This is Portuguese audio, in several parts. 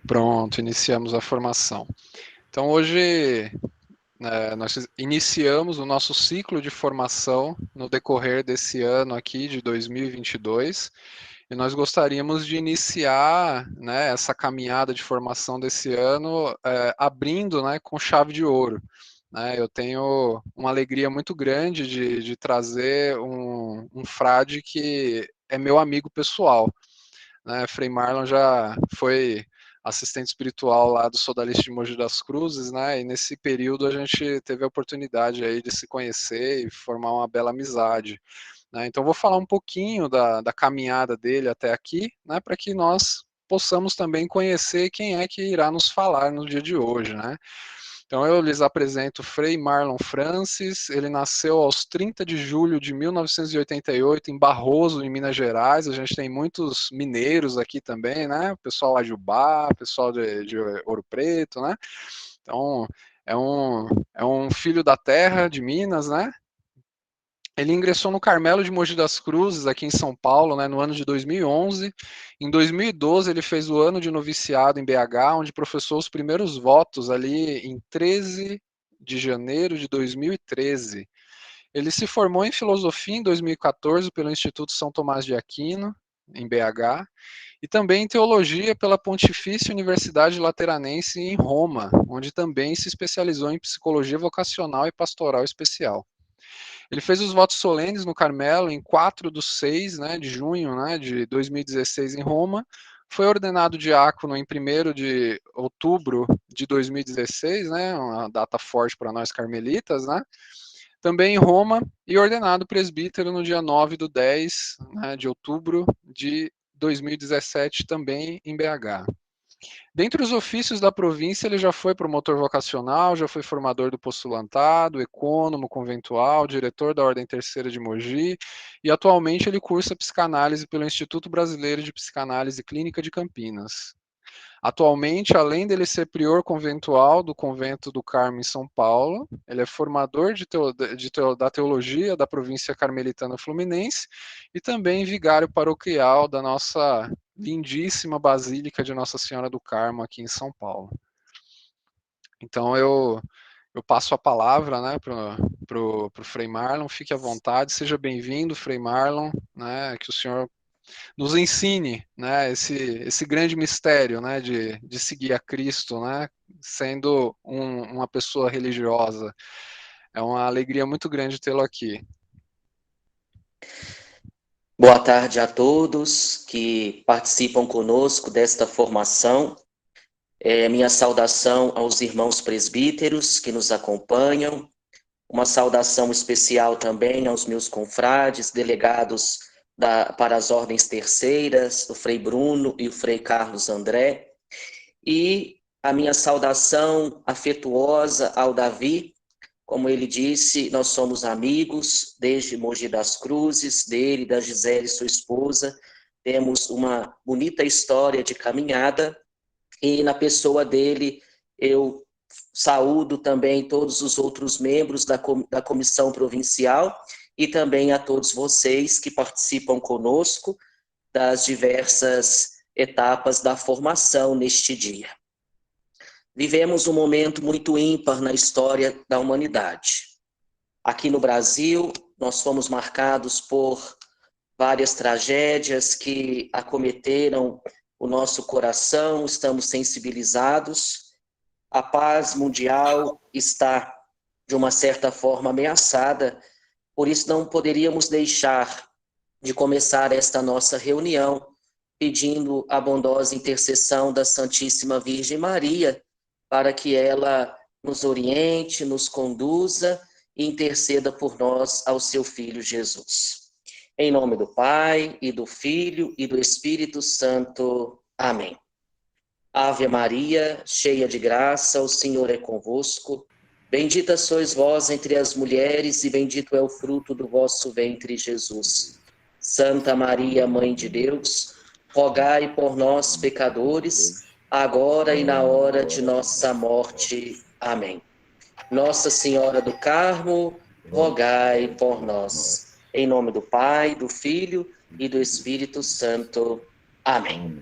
Pronto, iniciamos a formação. Então, hoje, nós iniciamos o nosso ciclo de formação no decorrer desse ano aqui, de 2022, e nós gostaríamos de iniciar, né, essa caminhada de formação desse ano, abrindo, né, com chave de ouro. Né? Eu tenho uma alegria muito grande de trazer um frade que é meu amigo pessoal. Né? Frei Marlon já foi assistente espiritual lá do Sodalista de Mogi das Cruzes, né? E nesse período a gente teve a oportunidade aí de se conhecer e formar uma bela amizade. Né? Então vou falar um pouquinho da caminhada dele até aqui, né? Para que nós possamos também conhecer quem é que irá nos falar no dia de hoje, né? Então eu lhes apresento Frei Marlon Francis. Ele nasceu aos 30 de julho de 1988 em Barroso, em Minas Gerais. A gente tem muitos mineiros aqui também, né? O pessoal lá de Ubá, pessoal de Ouro Preto, né? Então é um filho da terra de Minas, né? Ele ingressou no Carmelo de Mogi das Cruzes, aqui em São Paulo, né, no ano de 2011. Em 2012, ele fez o ano de noviciado em BH, onde professou os primeiros votos ali em 13 de janeiro de 2013. Ele se formou em filosofia em 2014 pelo Instituto São Tomás de Aquino, em BH, e também em teologia pela Pontifícia Universidade Lateranense em Roma, onde também se especializou em psicologia vocacional e pastoral especial. Ele fez os votos solenes no Carmelo em 4 de 6, né, de junho, né, de 2016 em Roma. Foi ordenado diácono em 1º de outubro de 2016, né, uma data forte para nós carmelitas, né, também em Roma, e ordenado presbítero no dia 9 do 10, né, de outubro de 2017, também em BH. Dentre os ofícios da província, ele já foi promotor vocacional, já foi formador do postulantado, ecônomo conventual, diretor da Ordem Terceira de Mogi, e atualmente ele cursa psicanálise pelo Instituto Brasileiro de Psicanálise Clínica de Campinas. Atualmente, além dele ser prior conventual do Convento do Carmo em São Paulo, ele é formador da teologia da província carmelitana fluminense e também vigário paroquial da nossa lindíssima Basílica de Nossa Senhora do Carmo aqui em São Paulo. Então eu passo a palavra, né, para o Frei Marlon. Fique à vontade, seja bem-vindo, Frei Marlon, né, que o senhor nos ensine, né, esse grande mistério, né, de seguir a Cristo, né, sendo uma pessoa religiosa. É uma alegria muito grande tê-lo aqui. Boa tarde a todos que participam conosco desta formação. Minha saudação aos irmãos presbíteros que nos acompanham. Uma saudação especial também aos meus confrades, delegados para as ordens terceiras, o Frei Bruno e o Frei Carlos André. E a minha saudação afetuosa ao Davi. Como ele disse, nós somos amigos desde Mogi das Cruzes, dele, da Gisele, sua esposa. Temos uma bonita história de caminhada e na pessoa dele eu saúdo também todos os outros membros da comissão provincial e também a todos vocês que participam conosco das diversas etapas da formação neste dia. Vivemos um momento muito ímpar na história da humanidade. Aqui no Brasil, nós fomos marcados por várias tragédias que acometeram o nosso coração, estamos sensibilizados. A paz mundial está, de uma certa forma, ameaçada, por isso não poderíamos deixar de começar esta nossa reunião pedindo a bondosa intercessão da Santíssima Virgem Maria, para que ela nos oriente, nos conduza e interceda por nós ao seu Filho Jesus. Em nome do Pai, e do Filho, e do Espírito Santo. Amém. Ave Maria, cheia de graça, o Senhor é convosco. Bendita sois vós entre as mulheres, e bendito é o fruto do vosso ventre, Jesus. Santa Maria, Mãe de Deus, rogai por nós, pecadores, agora e na hora de nossa morte. Amém. Nossa Senhora do Carmo, rogai por nós. Em nome do Pai, do Filho e do Espírito Santo. Amém.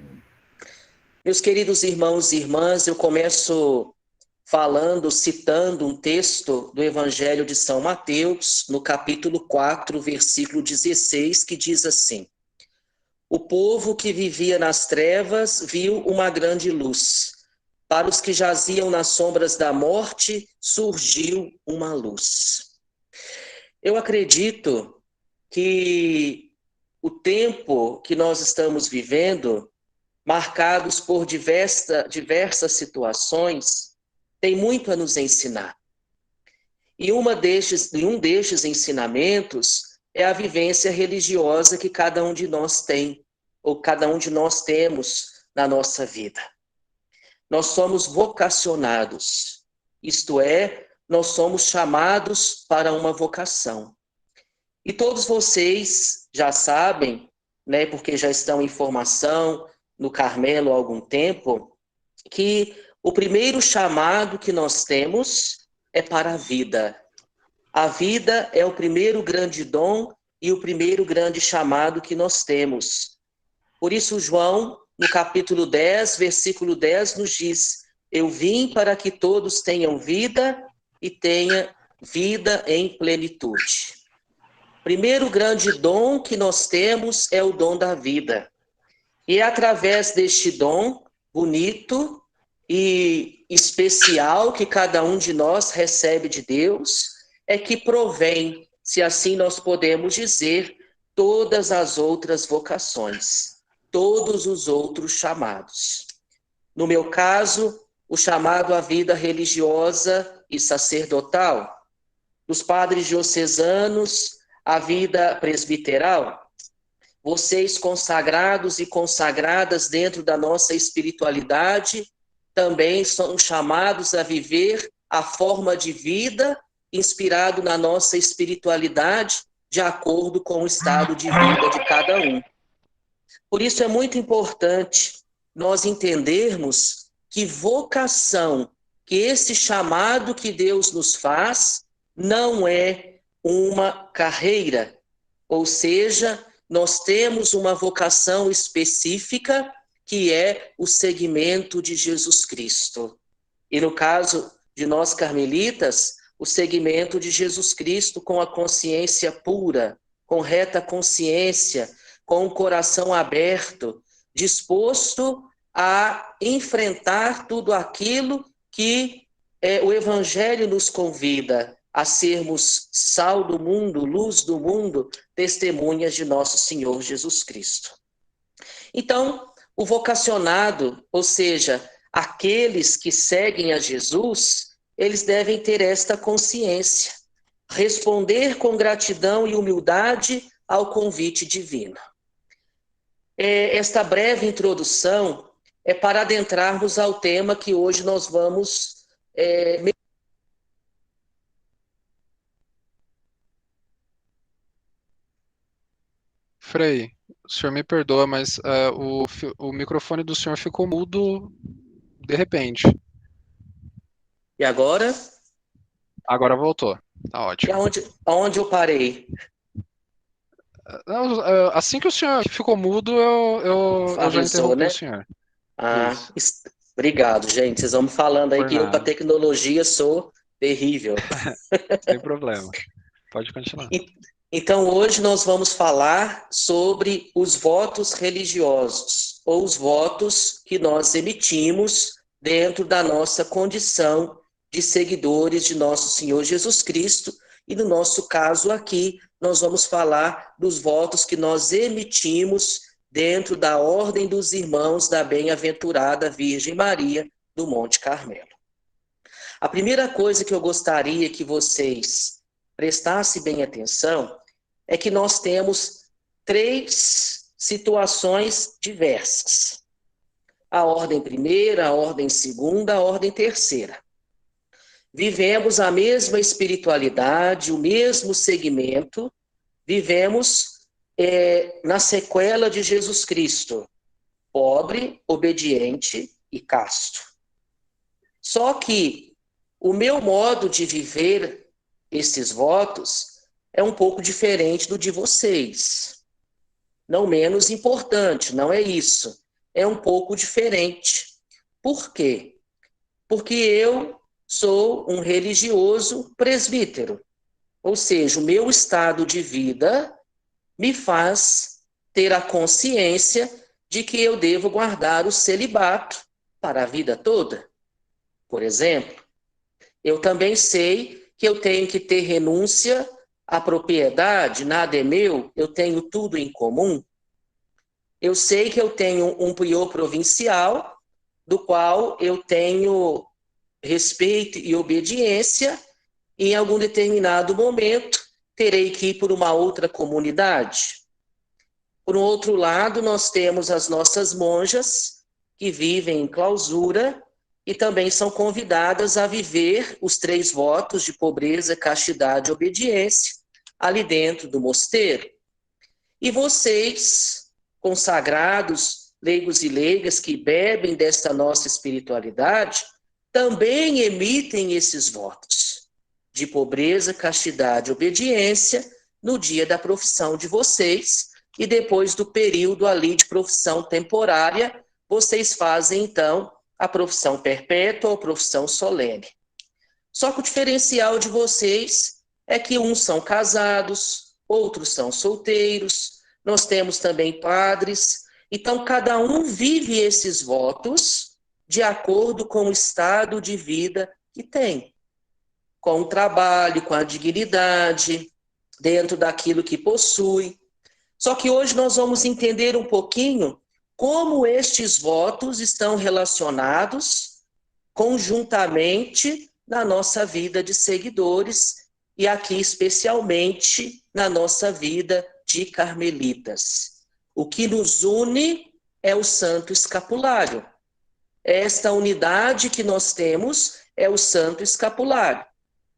Meus queridos irmãos e irmãs, eu começo citando um texto do Evangelho de São Mateus, no capítulo 4, versículo 16, que diz assim: O povo que vivia nas trevas viu uma grande luz. Para os que jaziam nas sombras da morte, surgiu uma luz. Eu acredito que o tempo que nós estamos vivendo, marcados por diversas situações, tem muito a nos ensinar. E um destes ensinamentos é a vivência religiosa que cada um de nós tem, ou cada um de nós temos na nossa vida. Nós somos vocacionados, isto é, nós somos chamados para uma vocação. E todos vocês já sabem, né, porque já estão em formação no Carmelo há algum tempo, que o primeiro chamado que nós temos é para a vida. A vida é o primeiro grande dom e o primeiro grande chamado que nós temos. Por isso, João, no capítulo 10, versículo 10, nos diz: Eu vim para que todos tenham vida e tenham vida em plenitude. Primeiro grande dom que nós temos é o dom da vida. E é através deste dom bonito e especial que cada um de nós recebe de Deus, é que provém, se assim nós podemos dizer, todas as outras vocações, todos os outros chamados. No meu caso, o chamado à vida religiosa e sacerdotal, dos padres diocesanos, a vida presbiteral, vocês consagrados e consagradas dentro da nossa espiritualidade, também são chamados a viver a forma de vida inspirado na nossa espiritualidade, de acordo com o estado de vida de cada um. Por isso é muito importante nós entendermos que vocação, que esse chamado que Deus nos faz, não é uma carreira, ou seja, nós temos uma vocação específica que é o seguimento de Jesus Cristo. E no caso de nós carmelitas, o seguimento de Jesus Cristo com a consciência pura, com reta consciência, com o coração aberto, disposto a enfrentar tudo aquilo que o Evangelho nos convida, a sermos sal do mundo, luz do mundo, testemunhas de nosso Senhor Jesus Cristo. Então, o vocacionado, ou seja, aqueles que seguem a Jesus, eles devem ter esta consciência, responder com gratidão e humildade ao convite divino. Esta breve introdução é para adentrarmos ao tema que hoje nós vamos Frei, o senhor me perdoa, mas o microfone do senhor ficou mudo de repente. E agora? Agora voltou. Tá E ótimo. aonde eu parei? Assim que o senhor ficou mudo, eu já Avisou, interrompi o né? senhor. Ah, Isso, obrigado, gente. Vocês vão me falando aí por que eu com a nada. tecnologia sou terrível. Sem problema. Pode continuar. Então, hoje nós vamos falar sobre os votos religiosos, ou os votos que nós emitimos dentro da nossa condição de seguidores de nosso Senhor Jesus Cristo. E no nosso caso aqui, nós vamos falar dos votos que nós emitimos dentro da Ordem dos Irmãos da Bem-aventurada Virgem Maria do Monte Carmelo. A primeira coisa que eu gostaria que vocês prestassem bem atenção é que nós temos 3 situações diversas. A ordem primeira, a ordem segunda, a ordem terceira. Vivemos a mesma espiritualidade, o mesmo segmento, vivemos na sequela de Jesus Cristo, pobre, obediente e casto. Só que o meu modo de viver esses votos é um pouco diferente do de vocês. Não menos importante, não é isso. é um pouco diferente. Por quê? Porque eu sou um religioso presbítero, ou seja, o meu estado de vida me faz ter a consciência de que eu devo guardar o celibato para a vida toda. Por exemplo, eu também sei que eu tenho que ter renúncia à propriedade, nada é meu, eu tenho tudo em comum. Eu sei que eu tenho um prior provincial, do qual eu tenho respeito e obediência, e em algum determinado momento terei que ir por uma outra comunidade. Por um outro lado, nós temos as nossas monjas, que vivem em clausura e também são convidadas a viver os 3 votos de pobreza, castidade e obediência ali dentro do mosteiro. E vocês, consagrados, leigos e leigas, que bebem desta nossa espiritualidade, também emitem esses votos de pobreza, castidade e obediência no dia da profissão de vocês, e depois do período ali de profissão temporária, vocês fazem, então, a profissão perpétua ou profissão solene. Só que o diferencial de vocês é que uns são casados, outros são solteiros, nós temos também padres, então cada um vive esses votos de acordo com o estado de vida que tem, com o trabalho, com a dignidade, dentro daquilo que possui. Só que hoje nós vamos entender um pouquinho como estes votos estão relacionados conjuntamente na nossa vida de seguidores e aqui especialmente na nossa vida de carmelitas. O que nos une é o Santo Escapulário. Esta unidade que nós temos é o Santo Escapulário.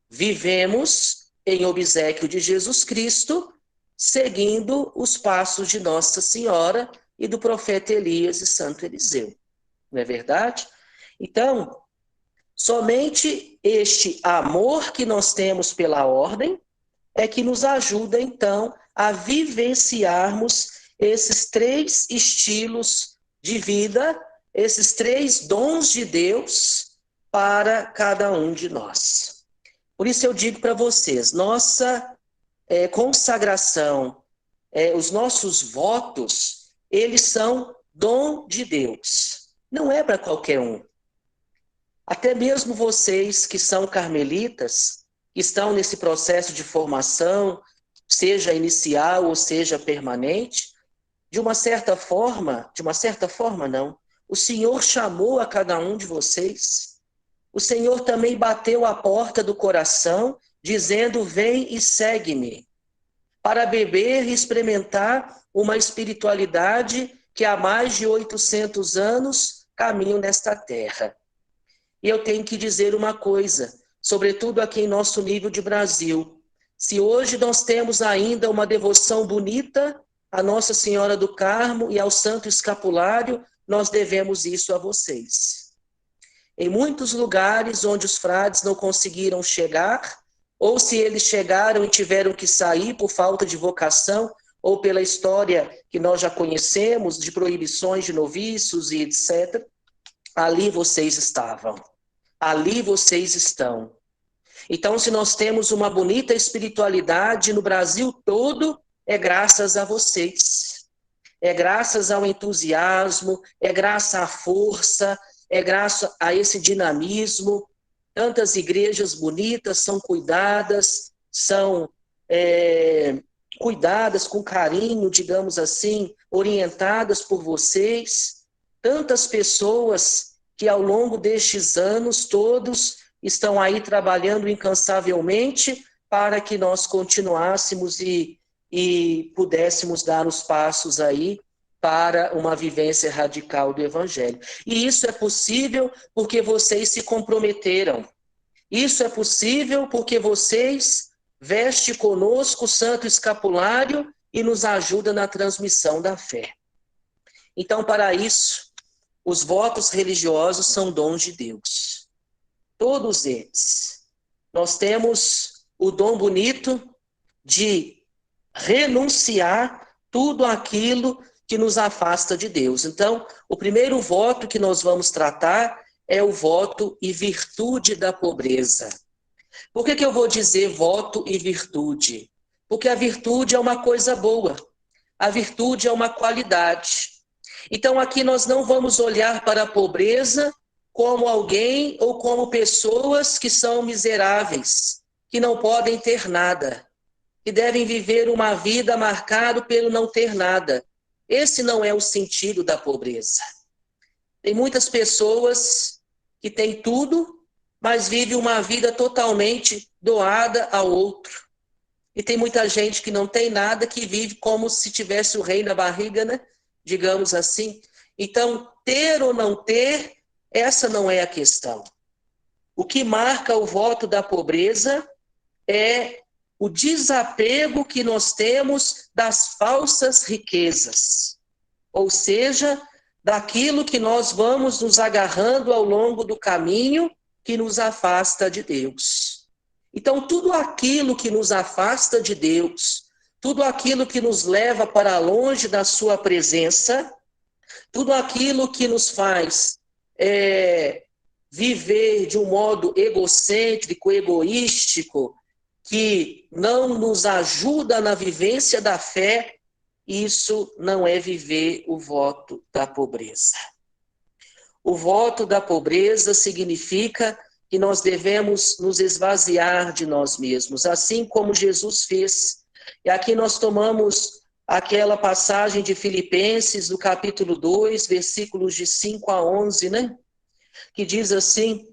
Vivemos em obséquio de Jesus Cristo, seguindo os passos de Nossa Senhora e do profeta Elias e Santo Eliseu. Não é verdade? Então, somente este amor que nós temos pela ordem é que nos ajuda, então, a vivenciarmos esses 3 estilos de vida, esses 3 dons de Deus para cada um de nós. Por isso eu digo para vocês, nossa consagração, os nossos votos, eles são dom de Deus. Não é para qualquer um. Até mesmo vocês que são carmelitas, que estão nesse processo de formação, seja inicial ou seja permanente, de uma certa forma não, o Senhor chamou a cada um de vocês. O Senhor também bateu a porta do coração, dizendo: vem e segue-me, para beber e experimentar uma espiritualidade que há mais de 800 anos caminham nesta terra. E eu tenho que dizer uma coisa, sobretudo aqui em nosso nível de Brasil. Se hoje nós temos ainda uma devoção bonita à Nossa Senhora do Carmo e ao Santo Escapulário, nós devemos isso a vocês. Em muitos lugares onde os frades não conseguiram chegar, ou se eles chegaram e tiveram que sair por falta de vocação, ou pela história que nós já conhecemos, de proibições de noviços e etc., ali vocês estavam. Ali vocês estão. Então, se nós temos uma bonita espiritualidade no Brasil todo, é graças a vocês. É graças ao entusiasmo, é graças à força, é graças a esse dinamismo. Tantas igrejas bonitas são cuidadas com carinho, digamos assim, orientadas por vocês. Tantas pessoas que ao longo destes anos todos estão aí trabalhando incansavelmente para que nós continuássemos e pudéssemos dar os passos aí para uma vivência radical do Evangelho. E isso é possível porque vocês se comprometeram. Isso é possível porque vocês vestem conosco o Santo Escapulário e nos ajudam na transmissão da fé. Então, para isso, os votos religiosos são dons de Deus. Todos eles. Nós temos o dom bonito de renunciar tudo aquilo que nos afasta de Deus. Então, o primeiro voto que nós vamos tratar é o voto e virtude da pobreza. Por que eu vou dizer voto e virtude? Porque a virtude é uma coisa boa, a virtude é uma qualidade. Então, aqui nós não vamos olhar para a pobreza como alguém ou como pessoas que são miseráveis, que não podem ter nada, que devem viver uma vida marcada pelo não ter nada. Esse não é o sentido da pobreza. Tem muitas pessoas que têm tudo, mas vivem uma vida totalmente doada ao outro. E tem muita gente que não tem nada, que vive como se tivesse o rei na barriga, né? Digamos assim. Então, ter ou não ter, essa não é a questão. O que marca o voto da pobreza é o desapego que nós temos das falsas riquezas. Ou seja, daquilo que nós vamos nos agarrando ao longo do caminho que nos afasta de Deus. Então, tudo aquilo que nos afasta de Deus, tudo aquilo que nos leva para longe da sua presença, tudo aquilo que nos faz viver de um modo egocêntrico, egoístico, que não nos ajuda na vivência da fé, isso não é viver o voto da pobreza. O voto da pobreza significa que nós devemos nos esvaziar de nós mesmos, assim como Jesus fez. E aqui nós tomamos aquela passagem de Filipenses, do capítulo 2, versículos de 5 a 11, né? Que diz assim: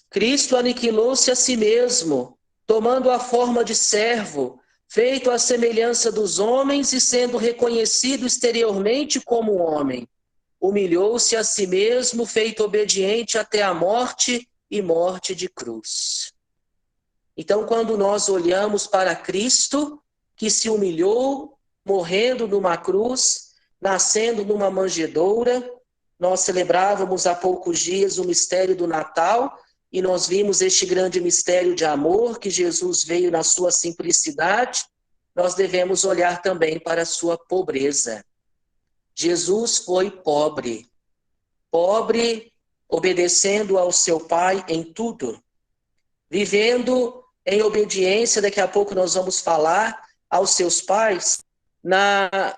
Cristo aniquilou-se a si mesmo, tomando a forma de servo, feito à semelhança dos homens e sendo reconhecido exteriormente como homem. Humilhou-se a si mesmo, feito obediente até a morte e morte de cruz. Então, quando nós olhamos para Cristo, que se humilhou, morrendo numa cruz, nascendo numa manjedoura, nós celebrávamos há poucos dias o mistério do Natal, e nós vimos este grande mistério de amor, que Jesus veio na sua simplicidade, nós devemos olhar também para a sua pobreza. Jesus foi pobre, obedecendo ao seu Pai em tudo, vivendo em obediência, daqui a pouco nós vamos falar, aos seus pais, na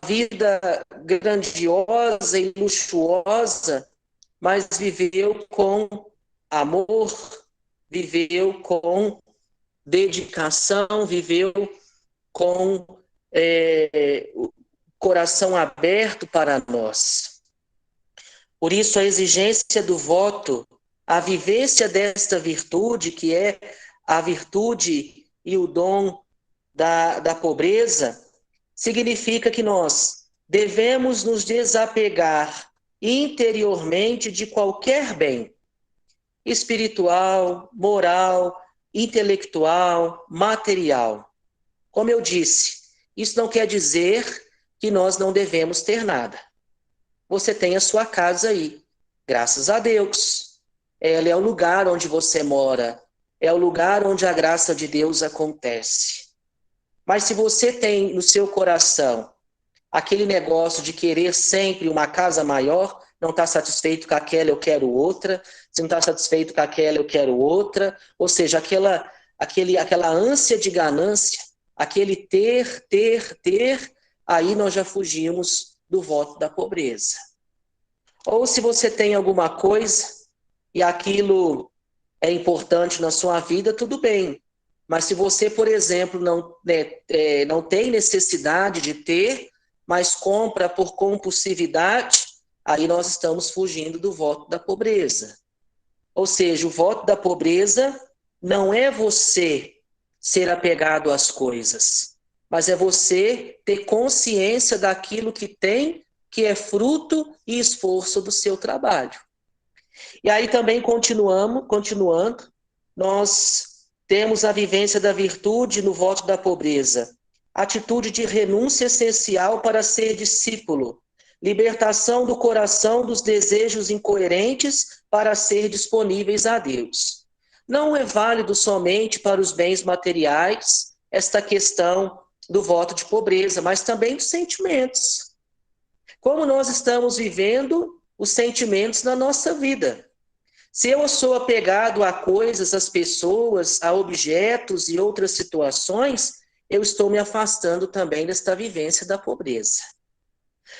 vida grandiosa e luxuosa, mas viveu com amor, viveu com dedicação, viveu com o coração aberto para nós. Por isso, a exigência do voto, a vivência desta virtude, que é a virtude e o dom da pobreza, significa que nós devemos nos desapegar interiormente de qualquer bem espiritual, moral, intelectual, material. Como eu disse, isso não quer dizer que nós não devemos ter nada. Você tem a sua casa aí, graças a Deus. Ela é o lugar onde você mora, é o lugar onde a graça de Deus acontece. Mas se você tem no seu coração aquele negócio de querer sempre uma casa maior, não está satisfeito com aquela, eu quero outra, se não está satisfeito com aquela, eu quero outra, ou seja, aquela ânsia de ganância, aquele ter, aí nós já fugimos do voto da pobreza. Ou se você tem alguma coisa e aquilo é importante na sua vida, tudo bem. Mas se você, por exemplo, não tem necessidade de ter, mas compra por compulsividade, aí nós estamos fugindo do voto da pobreza. Ou seja, o voto da pobreza não é você ser apegado às coisas, mas é você ter consciência daquilo que tem, que é fruto e esforço do seu trabalho. E aí também continuando, nós temos a vivência da virtude no voto da pobreza. Atitude de renúncia essencial para ser discípulo. Libertação do coração dos desejos incoerentes para ser disponíveis a Deus. Não é válido somente para os bens materiais esta questão do voto de pobreza, mas também dos sentimentos. Como nós estamos vivendo os sentimentos na nossa vida. Se eu sou apegado a coisas, às pessoas, a objetos e outras situações, eu estou me afastando também desta vivência da pobreza.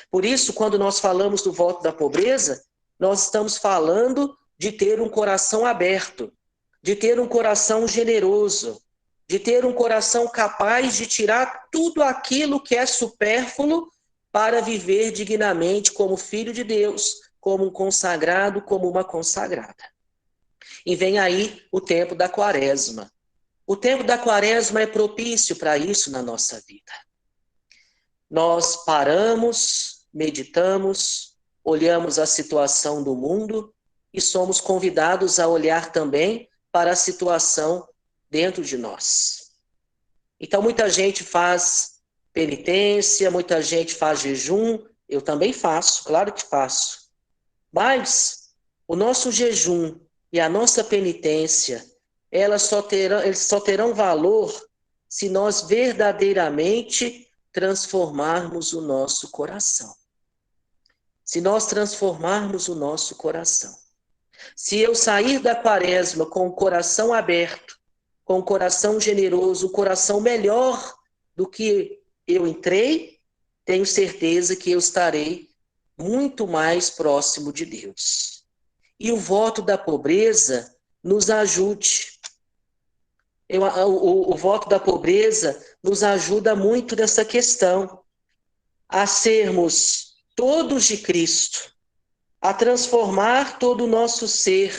Por isso, quando nós falamos do voto da pobreza, nós estamos falando de ter um coração aberto, de ter um coração generoso, de ter um coração capaz de tirar tudo aquilo que é supérfluo para viver dignamente como filho de Deus, como um consagrado, como uma consagrada. E vem aí o tempo da quaresma. O tempo da quaresma é propício para isso na nossa vida. Nós paramos, meditamos, olhamos a situação do mundo e somos convidados a olhar também para a situação dentro de nós. Então, muita gente faz penitência, muita gente faz jejum, eu também faço, claro que faço. Mas o nosso jejum e a nossa penitência, eles só terão valor se nós verdadeiramente transformarmos o nosso coração. Se nós transformarmos o nosso coração. Se eu sair da quaresma com o coração aberto, com o coração generoso, o coração melhor do que eu entrei, tenho certeza que eu estarei muito mais próximo de Deus. E o voto da pobreza nos ajude. O voto da pobreza nos ajuda muito nessa questão, a sermos todos de Cristo, a transformar todo o nosso ser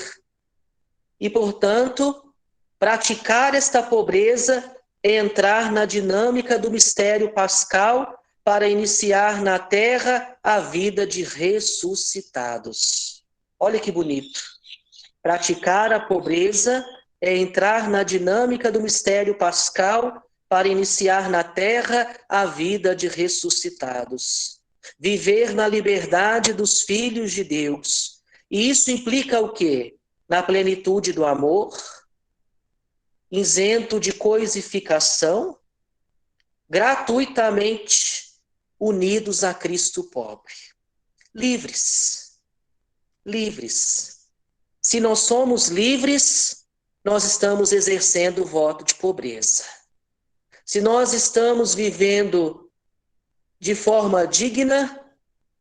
e, portanto, praticar esta pobreza é entrar na dinâmica do mistério pascal para iniciar na terra a vida de ressuscitados. Olha que bonito. Praticar a pobreza é entrar na dinâmica do mistério pascal para iniciar na terra a vida de ressuscitados. Viver na liberdade dos filhos de Deus. E isso implica o quê? Na plenitude do amor, isento de coisificação, gratuitamente unidos a Cristo pobre. Livres. Livres. Se nós somos livres, nós estamos exercendo o voto de pobreza. Se nós estamos vivendo de forma digna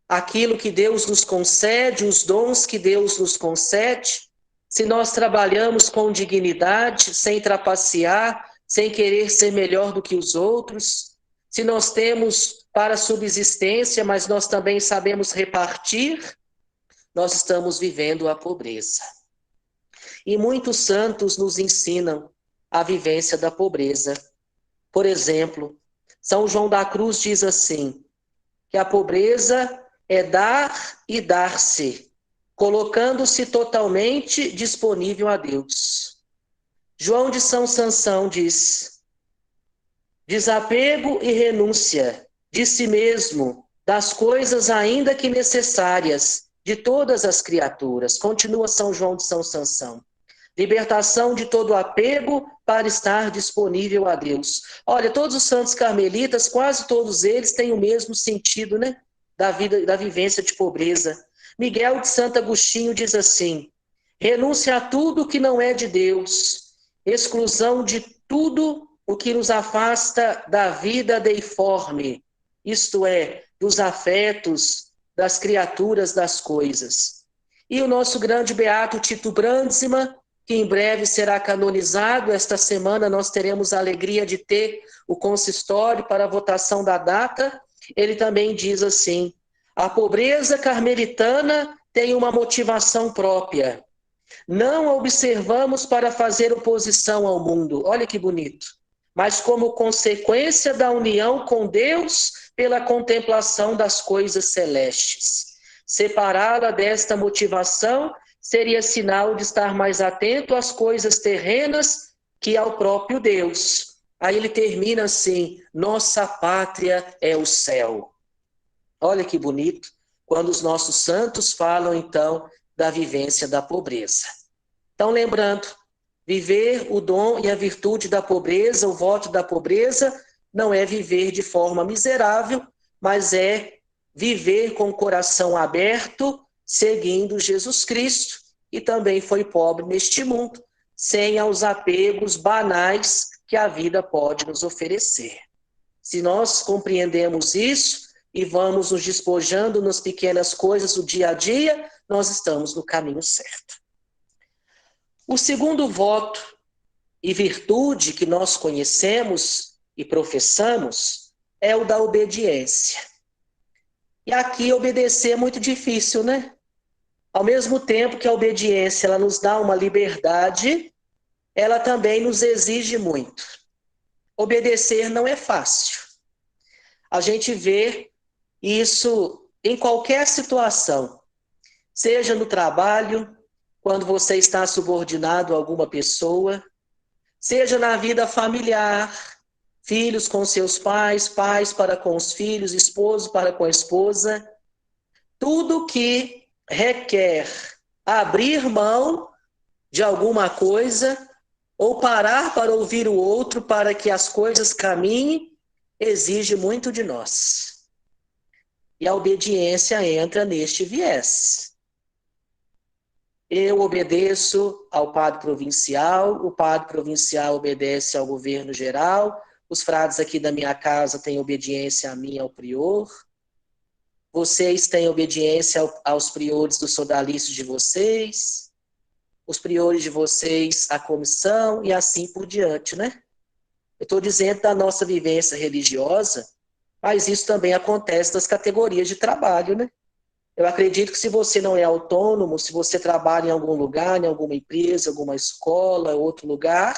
aquilo que Deus nos concede, os dons que Deus nos concede, se nós trabalhamos com dignidade, sem trapacear, sem querer ser melhor do que os outros, se nós temos para subsistência, mas nós também sabemos repartir, nós estamos vivendo a pobreza. E muitos santos nos ensinam a vivência da pobreza. Por exemplo, São João da Cruz diz assim, que a pobreza é dar e dar-se, colocando-se totalmente disponível a Deus. João de São Sansão diz, desapego e renúncia de si mesmo, das coisas ainda que necessárias, de todas as criaturas. Continua São João de São Sansão. Libertação de todo apego para estar disponível a Deus. Olha, todos os santos carmelitas, quase todos eles têm o mesmo sentido, né? Da vivência de pobreza. Miguel de Santo Agostinho diz assim, renúncia a tudo que não é de Deus, exclusão de tudo o que nos afasta da vida deiforme, isto é, dos afetos, das criaturas, das coisas. E o nosso grande beato Tito Brandsma, que em breve será canonizado. Esta semana nós teremos a alegria de ter o consistório para a votação da data. Ele também diz assim, a pobreza carmelitana tem uma motivação própria. Não a observamos para fazer oposição ao mundo, olha que bonito, mas como consequência da união com Deus pela contemplação das coisas celestes. Separá-la desta motivação seria sinal de estar mais atento às coisas terrenas que ao próprio Deus. Aí ele termina assim, nossa pátria é o céu. Olha que bonito, quando os nossos santos falam, então, da vivência da pobreza. Então, lembrando, viver o dom e a virtude da pobreza, o voto da pobreza, não é viver de forma miserável, mas é viver com o coração aberto, seguindo Jesus Cristo, e também foi pobre neste mundo, sem os apegos banais que a vida pode nos oferecer. Se nós compreendemos isso e vamos nos despojando nas pequenas coisas do dia a dia, nós estamos no caminho certo. O segundo voto e virtude que nós conhecemos e professamos é o da obediência. E aqui obedecer é muito difícil, né? Ao mesmo tempo que a obediência ela nos dá uma liberdade, ela também nos exige muito. Obedecer não é fácil. A gente vê isso em qualquer situação, seja no trabalho, quando você está subordinado a alguma pessoa, seja na vida familiar, filhos com seus pais, pais para com os filhos, esposo para com a esposa. Tudo que requer abrir mão de alguma coisa ou parar para ouvir o outro para que as coisas caminhem, exige muito de nós. E a obediência entra neste viés. Eu obedeço ao padre provincial, o padre provincial obedece ao governo geral, os frades aqui da minha casa têm obediência a mim, ao prior, vocês têm obediência aos priores dos sodalícios de vocês, os priores de vocês à comissão e assim por diante, né? Eu estou dizendo da nossa vivência religiosa, mas isso também acontece nas categorias de trabalho, né? Eu acredito que se você não é autônomo, se você trabalha em algum lugar, em alguma empresa, alguma escola, outro lugar,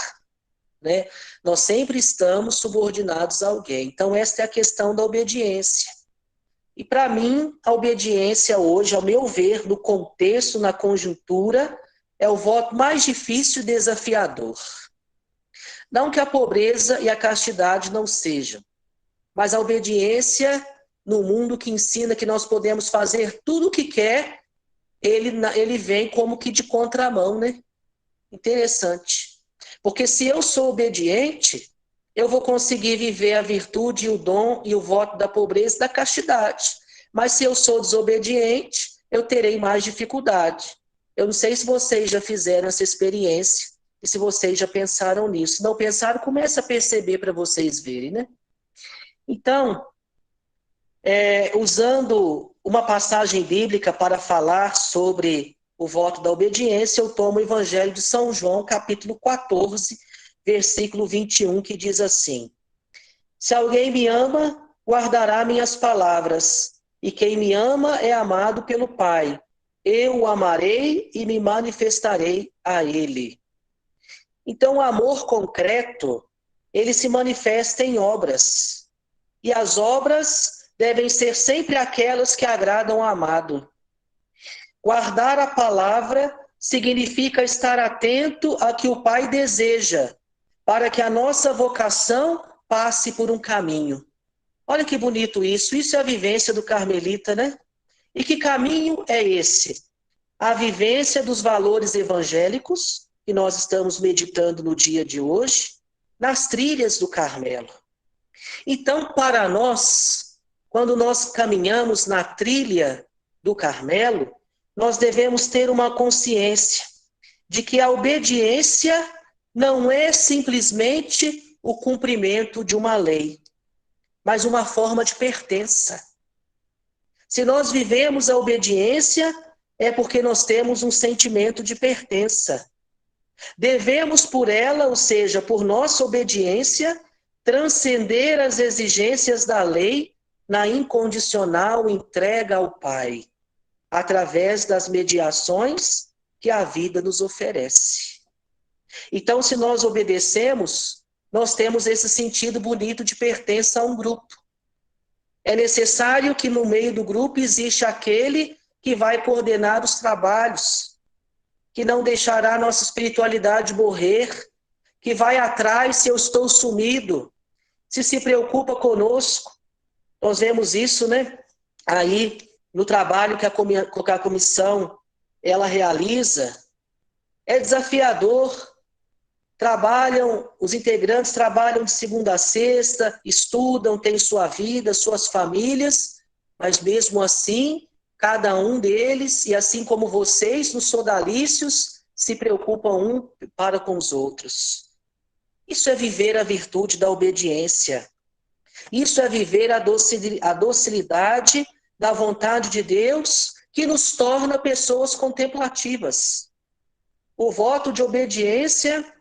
né? Nós sempre estamos subordinados a alguém. Então, esta é a questão da obediência. E, para mim, a obediência hoje, ao meu ver, no contexto, na conjuntura, é o voto mais difícil e desafiador. Não que a pobreza e a castidade não sejam, mas a obediência no mundo que ensina que nós podemos fazer tudo o que quer, ele vem como que de contramão, né? Interessante. Porque se eu sou obediente, eu vou conseguir viver a virtude, o dom e o voto da pobreza e da castidade. Mas se eu sou desobediente, eu terei mais dificuldade. Eu não sei se vocês já fizeram essa experiência e se vocês já pensaram nisso. Se não pensaram, comece a perceber para vocês verem, né? Então, usando uma passagem bíblica para falar sobre o voto da obediência, eu tomo o Evangelho de São João, capítulo 14, versículo 21, que diz assim: Se alguém me ama, guardará minhas palavras, e quem me ama é amado pelo Pai. Eu o amarei e me manifestarei a ele. Então, o amor concreto, ele se manifesta em obras. E as obras devem ser sempre aquelas que agradam ao amado. Guardar a palavra significa estar atento a que o Pai deseja, para que a nossa vocação passe por um caminho. Olha que bonito isso. Isso é a vivência do carmelita, né? E que caminho é esse? A vivência dos valores evangélicos, que nós estamos meditando no dia de hoje, nas trilhas do Carmelo. Então, para nós, quando nós caminhamos na trilha do Carmelo, nós devemos ter uma consciência de que a obediência não é simplesmente o cumprimento de uma lei, mas uma forma de pertença. Se nós vivemos a obediência, é porque nós temos um sentimento de pertença. Devemos por ela, ou seja, por nossa obediência, transcender as exigências da lei na incondicional entrega ao Pai, através das mediações que a vida nos oferece. Então, se nós obedecemos, nós temos esse sentido bonito de pertença a um grupo. É necessário que no meio do grupo exista aquele que vai coordenar os trabalhos, que não deixará nossa espiritualidade morrer, que vai atrás se eu estou sumido, se preocupa conosco. Nós vemos isso, né? Aí, no trabalho que a comissão ela realiza, é desafiador, trabalham, os integrantes trabalham de segunda a sexta, estudam, têm sua vida, suas famílias, mas mesmo assim, cada um deles, e assim como vocês, nos sodalícios, se preocupam um para com os outros. Isso é viver a virtude da obediência. Isso é viver a docilidade da vontade de Deus, que nos torna pessoas contemplativas. O voto de obediência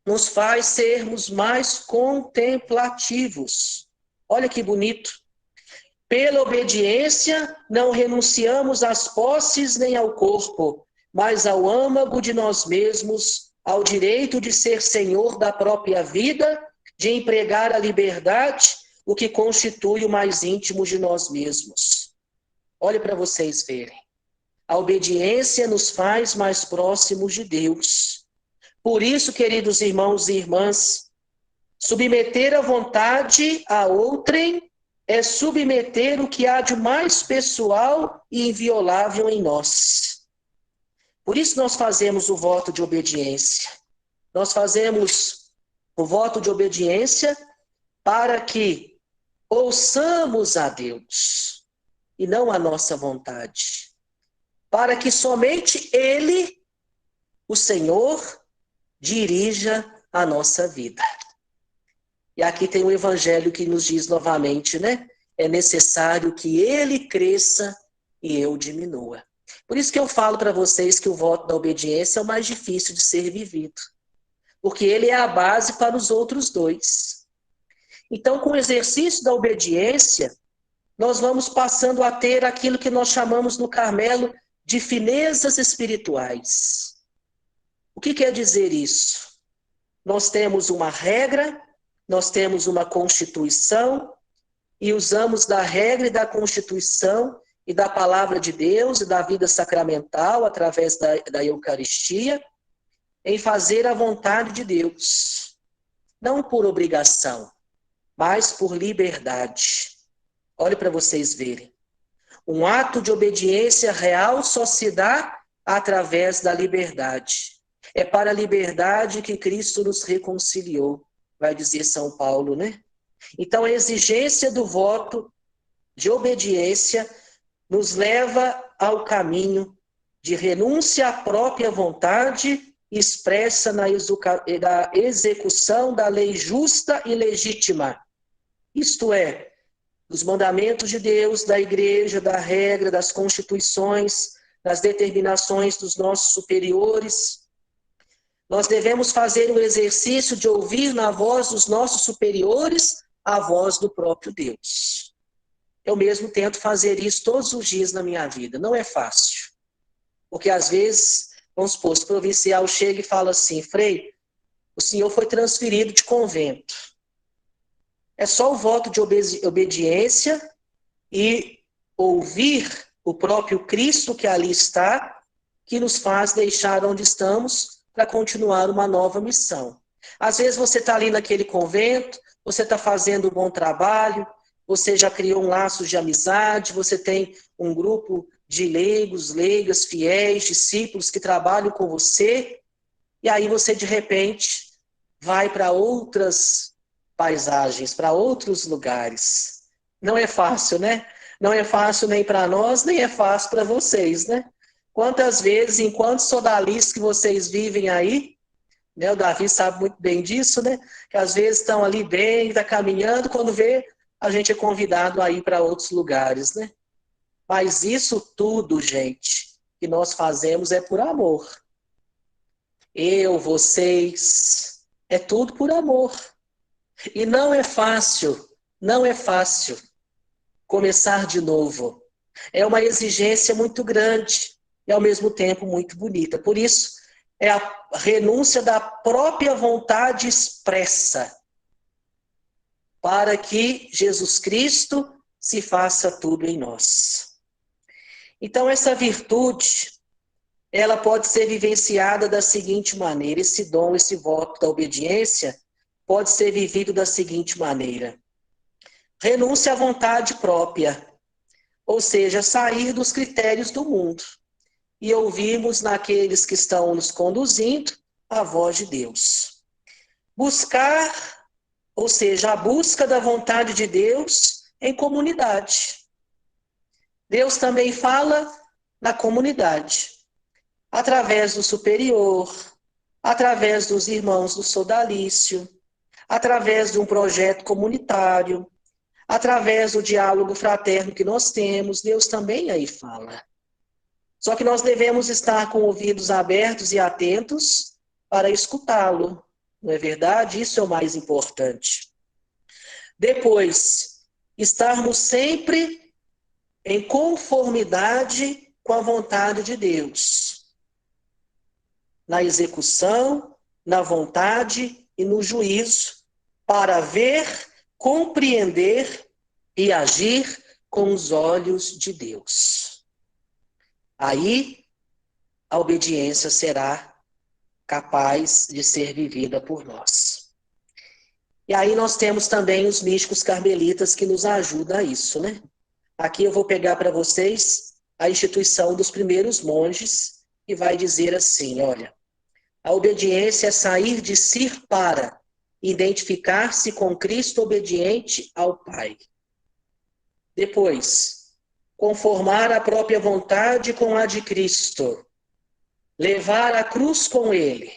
nos faz sermos mais contemplativos. Olha que bonito. Pela obediência, não renunciamos às posses nem ao corpo, mas ao âmago de nós mesmos, ao direito de ser senhor da própria vida, de empregar a liberdade, o que constitui o mais íntimo de nós mesmos. Olhe para vocês verem. A obediência nos faz mais próximos de Deus. Por isso, queridos irmãos e irmãs, submeter a vontade a outrem é submeter o que há de mais pessoal e inviolável em nós. Por isso nós fazemos o voto de obediência. Nós fazemos o voto de obediência para que ouçamos a Deus e não a nossa vontade. Para que somente Ele, o Senhor, dirija a nossa vida. E aqui tem um evangelho que nos diz novamente, né? É necessário que ele cresça e eu diminua. Por isso que eu falo para vocês que o voto da obediência é o mais difícil de ser vivido. Porque ele é a base para os outros dois. Então, com o exercício da obediência, nós vamos passando a ter aquilo que nós chamamos no Carmelo de finezas espirituais. O que quer dizer isso? Nós temos uma regra, nós temos uma Constituição e usamos da regra e da Constituição e da palavra de Deus e da vida sacramental através da Eucaristia em fazer a vontade de Deus. Não por obrigação, mas por liberdade. Olhe para vocês verem. Um ato de obediência real só se dá através da liberdade. É para a liberdade que Cristo nos reconciliou, vai dizer São Paulo, né? Então, a exigência do voto de obediência nos leva ao caminho de renúncia à própria vontade expressa na execução da lei justa e legítima. Isto é, dos mandamentos de Deus, da igreja, da regra, das constituições, das determinações dos nossos superiores. Nós devemos fazer o exercício de ouvir na voz dos nossos superiores a voz do próprio Deus. Eu mesmo tento fazer isso todos os dias na minha vida. Não é fácil. Porque às vezes, vamos supor, o provincial chega e fala assim: Frei, o senhor foi transferido de convento. É só o voto de obediência e ouvir o próprio Cristo que ali está, que nos faz deixar onde estamos para continuar uma nova missão. Às vezes você está ali naquele convento, você está fazendo um bom trabalho, você já criou um laço de amizade, você tem um grupo de leigos, leigas, fiéis, discípulos que trabalham com você, e aí você de repente vai para outras paisagens, para outros lugares. Não é fácil, né? Não é fácil nem para nós, nem é fácil para vocês, né? Quantas vezes, enquanto sodalistas que vocês vivem aí, né, o Davi sabe muito bem disso, né? Que às vezes estão ali bem, está caminhando, quando vê, a gente é convidado a ir para outros lugares, né? Mas isso tudo, gente, que nós fazemos é por amor. Eu, vocês, é tudo por amor. E não é fácil começar de novo. É uma exigência muito grande e, ao mesmo tempo, muito bonita. Por isso, é a renúncia da própria vontade expressa para que Jesus Cristo se faça tudo em nós. Então, essa virtude, ela pode ser vivenciada da seguinte maneira. Esse dom, esse voto da obediência, pode ser vivido da seguinte maneira. Renúncia à vontade própria, ou seja, sair dos critérios do mundo e ouvirmos naqueles que estão nos conduzindo a voz de Deus. Buscar, ou seja, a busca da vontade de Deus em comunidade. Deus também fala na comunidade, através do superior, através dos irmãos do sodalício, através de um projeto comunitário, através do diálogo fraterno que nós temos, Deus também aí fala. Só que nós devemos estar com ouvidos abertos e atentos para escutá-lo, não é verdade? Isso é o mais importante. Depois, estarmos sempre em conformidade com a vontade de Deus, na execução, na vontade e no juízo, para ver, compreender e agir com os olhos de Deus. Aí, a obediência será capaz de ser vivida por nós. E aí nós temos também os místicos carmelitas que nos ajudam a isso, né? Aqui eu vou pegar para vocês a instituição dos primeiros monges e vai dizer assim, olha, a obediência é sair de si para identificar-se com Cristo obediente ao Pai. Depois, conformar a própria vontade com a de Cristo. Levar a cruz com ele.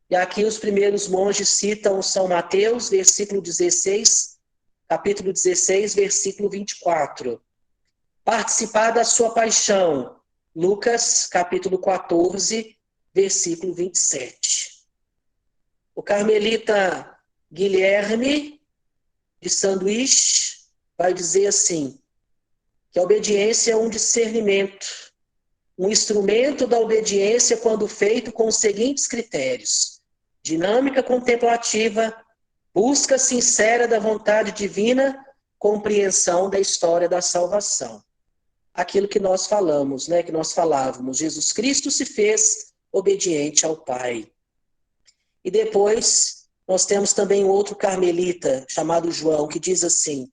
E aqui os primeiros monges citam São Mateus, versículo 16, capítulo 16, versículo 24. Participar da sua paixão. Lucas, capítulo 14, versículo 27. O carmelita Guilherme de Sanduíche vai dizer assim, que a obediência é um discernimento, um instrumento da obediência quando feito com os seguintes critérios: dinâmica contemplativa, busca sincera da vontade divina, compreensão da história da salvação. Aquilo que nós falamos, né, que nós falávamos, Jesus Cristo se fez obediente ao Pai. E depois, nós temos também outro carmelita, chamado João, que diz assim,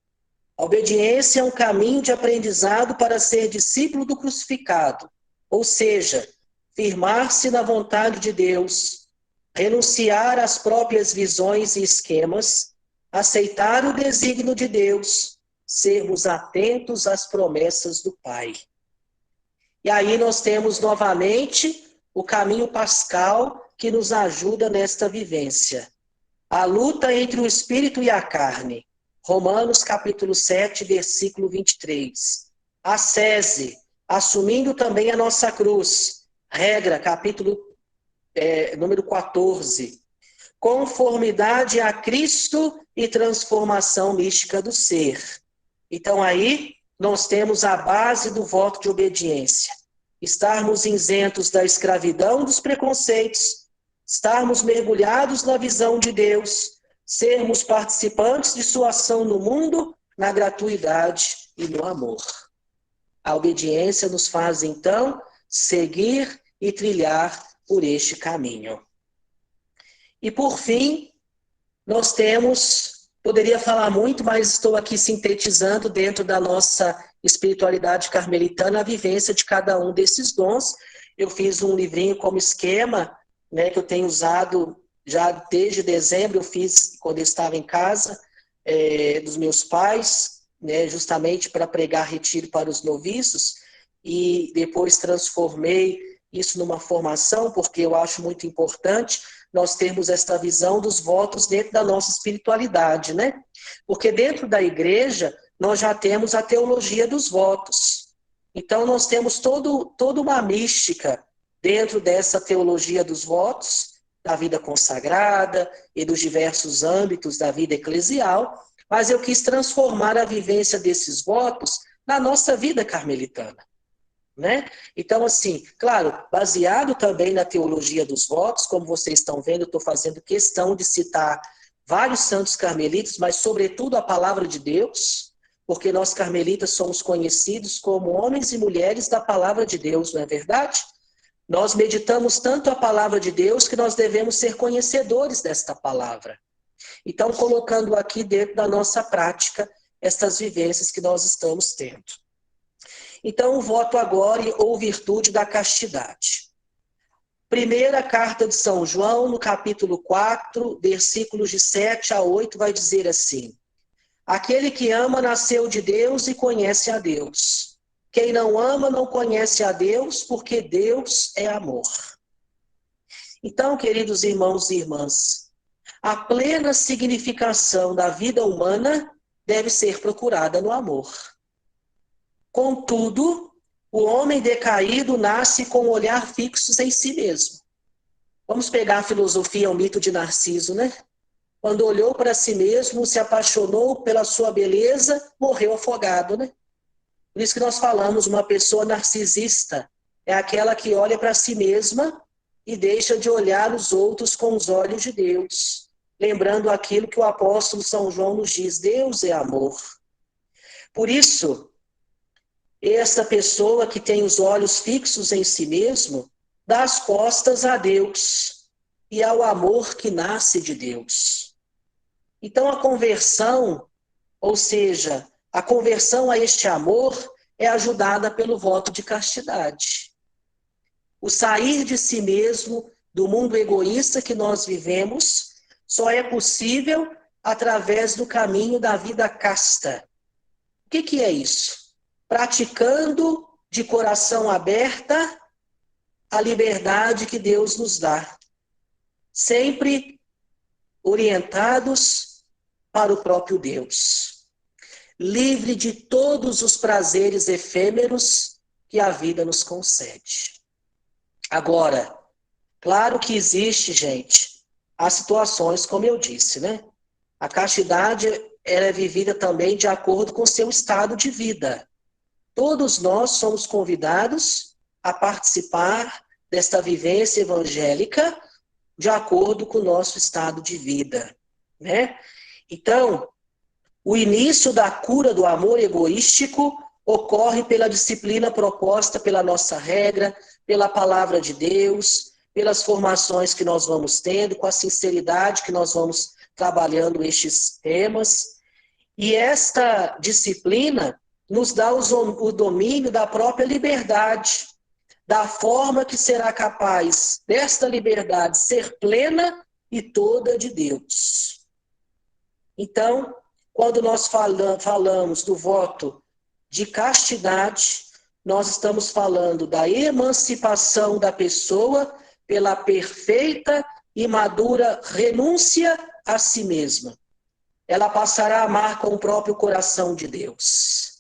a obediência é um caminho de aprendizado para ser discípulo do crucificado, ou seja, firmar-se na vontade de Deus, renunciar às próprias visões e esquemas, aceitar o desígnio de Deus, sermos atentos às promessas do Pai. E aí nós temos novamente o caminho pascal que nos ajuda nesta vivência. A luta entre o espírito e a carne. Romanos capítulo 7, versículo 23. Ascese, assumindo também a nossa cruz. Regra, capítulo número 14. Conformidade a Cristo e transformação mística do ser. Então aí nós temos a base do voto de obediência. Estarmos isentos da escravidão dos preconceitos, estarmos mergulhados na visão de Deus, sermos participantes de sua ação no mundo, na gratuidade e no amor. A obediência nos faz, então, seguir e trilhar por este caminho. E, por fim, nós temos, poderia falar muito, mas estou aqui sintetizando dentro da nossa espiritualidade carmelitana a vivência de cada um desses dons. Eu fiz um livrinho como esquema, né, que eu tenho usado já desde dezembro, eu fiz quando eu estava em casa, dos meus pais, né, justamente para pregar retiro para os noviços, e depois transformei isso numa formação, porque eu acho muito importante nós termos esta visão dos votos dentro da nossa espiritualidade, né? Porque dentro da igreja nós já temos a teologia dos votos. Então nós temos toda uma mística dentro dessa teologia dos votos, da vida consagrada e dos diversos âmbitos da vida eclesial, mas eu quis transformar a vivência desses votos na nossa vida carmelitana. Né? Então, assim, claro, baseado também na teologia dos votos, como vocês estão vendo, eu estou fazendo questão de citar vários santos carmelitas, mas sobretudo a palavra de Deus, porque nós carmelitas somos conhecidos como homens e mulheres da palavra de Deus, não é verdade? Nós meditamos tanto a palavra de Deus que nós devemos ser conhecedores desta palavra. Então, colocando aqui dentro da nossa prática estas vivências que nós estamos tendo. Então, o voto agora ou virtude da castidade. Primeira carta de São João, no capítulo 4, versículos de 7 a 8, vai dizer assim: aquele que ama nasceu de Deus e conhece a Deus. Quem não ama não conhece a Deus, porque Deus é amor. Então, queridos irmãos e irmãs, a plena significação da vida humana deve ser procurada no amor. Contudo, o homem decaído nasce com o olhar fixo em si mesmo. Vamos pegar a filosofia, o mito de Narciso, né? Quando olhou para si mesmo, se apaixonou pela sua beleza, morreu afogado, né? Por isso que nós falamos, uma pessoa narcisista é aquela que olha para si mesma e deixa de olhar os outros com os olhos de Deus. Lembrando aquilo que o apóstolo São João nos diz, Deus é amor. Por isso, esta pessoa que tem os olhos fixos em si mesmo, dá as costas a Deus e ao amor que nasce de Deus. Então a conversão, ou seja, a conversão a este amor é ajudada pelo voto de castidade. O sair de si mesmo, do mundo egoísta que nós vivemos, só é possível através do caminho da vida casta. O que é isso? Praticando de coração aberta a liberdade que Deus nos dá. Sempre orientados para o próprio Deus. Livre de todos os prazeres efêmeros que a vida nos concede. Agora, claro que existe, gente, as situações, como eu disse, né? A castidade ela é vivida também de acordo com o seu estado de vida. Todos nós somos convidados a participar desta vivência evangélica de acordo com o nosso estado de vida, né? Então, o início da cura do amor egoístico ocorre pela disciplina proposta pela nossa regra, pela palavra de Deus, pelas formações que nós vamos tendo, com a sinceridade que nós vamos trabalhando estes temas. E esta disciplina nos dá o domínio da própria liberdade, da forma que será capaz desta liberdade ser plena e toda de Deus. Então, quando nós falamos do voto de castidade, nós estamos falando da emancipação da pessoa pela perfeita e madura renúncia a si mesma. Ela passará a amar com o próprio coração de Deus.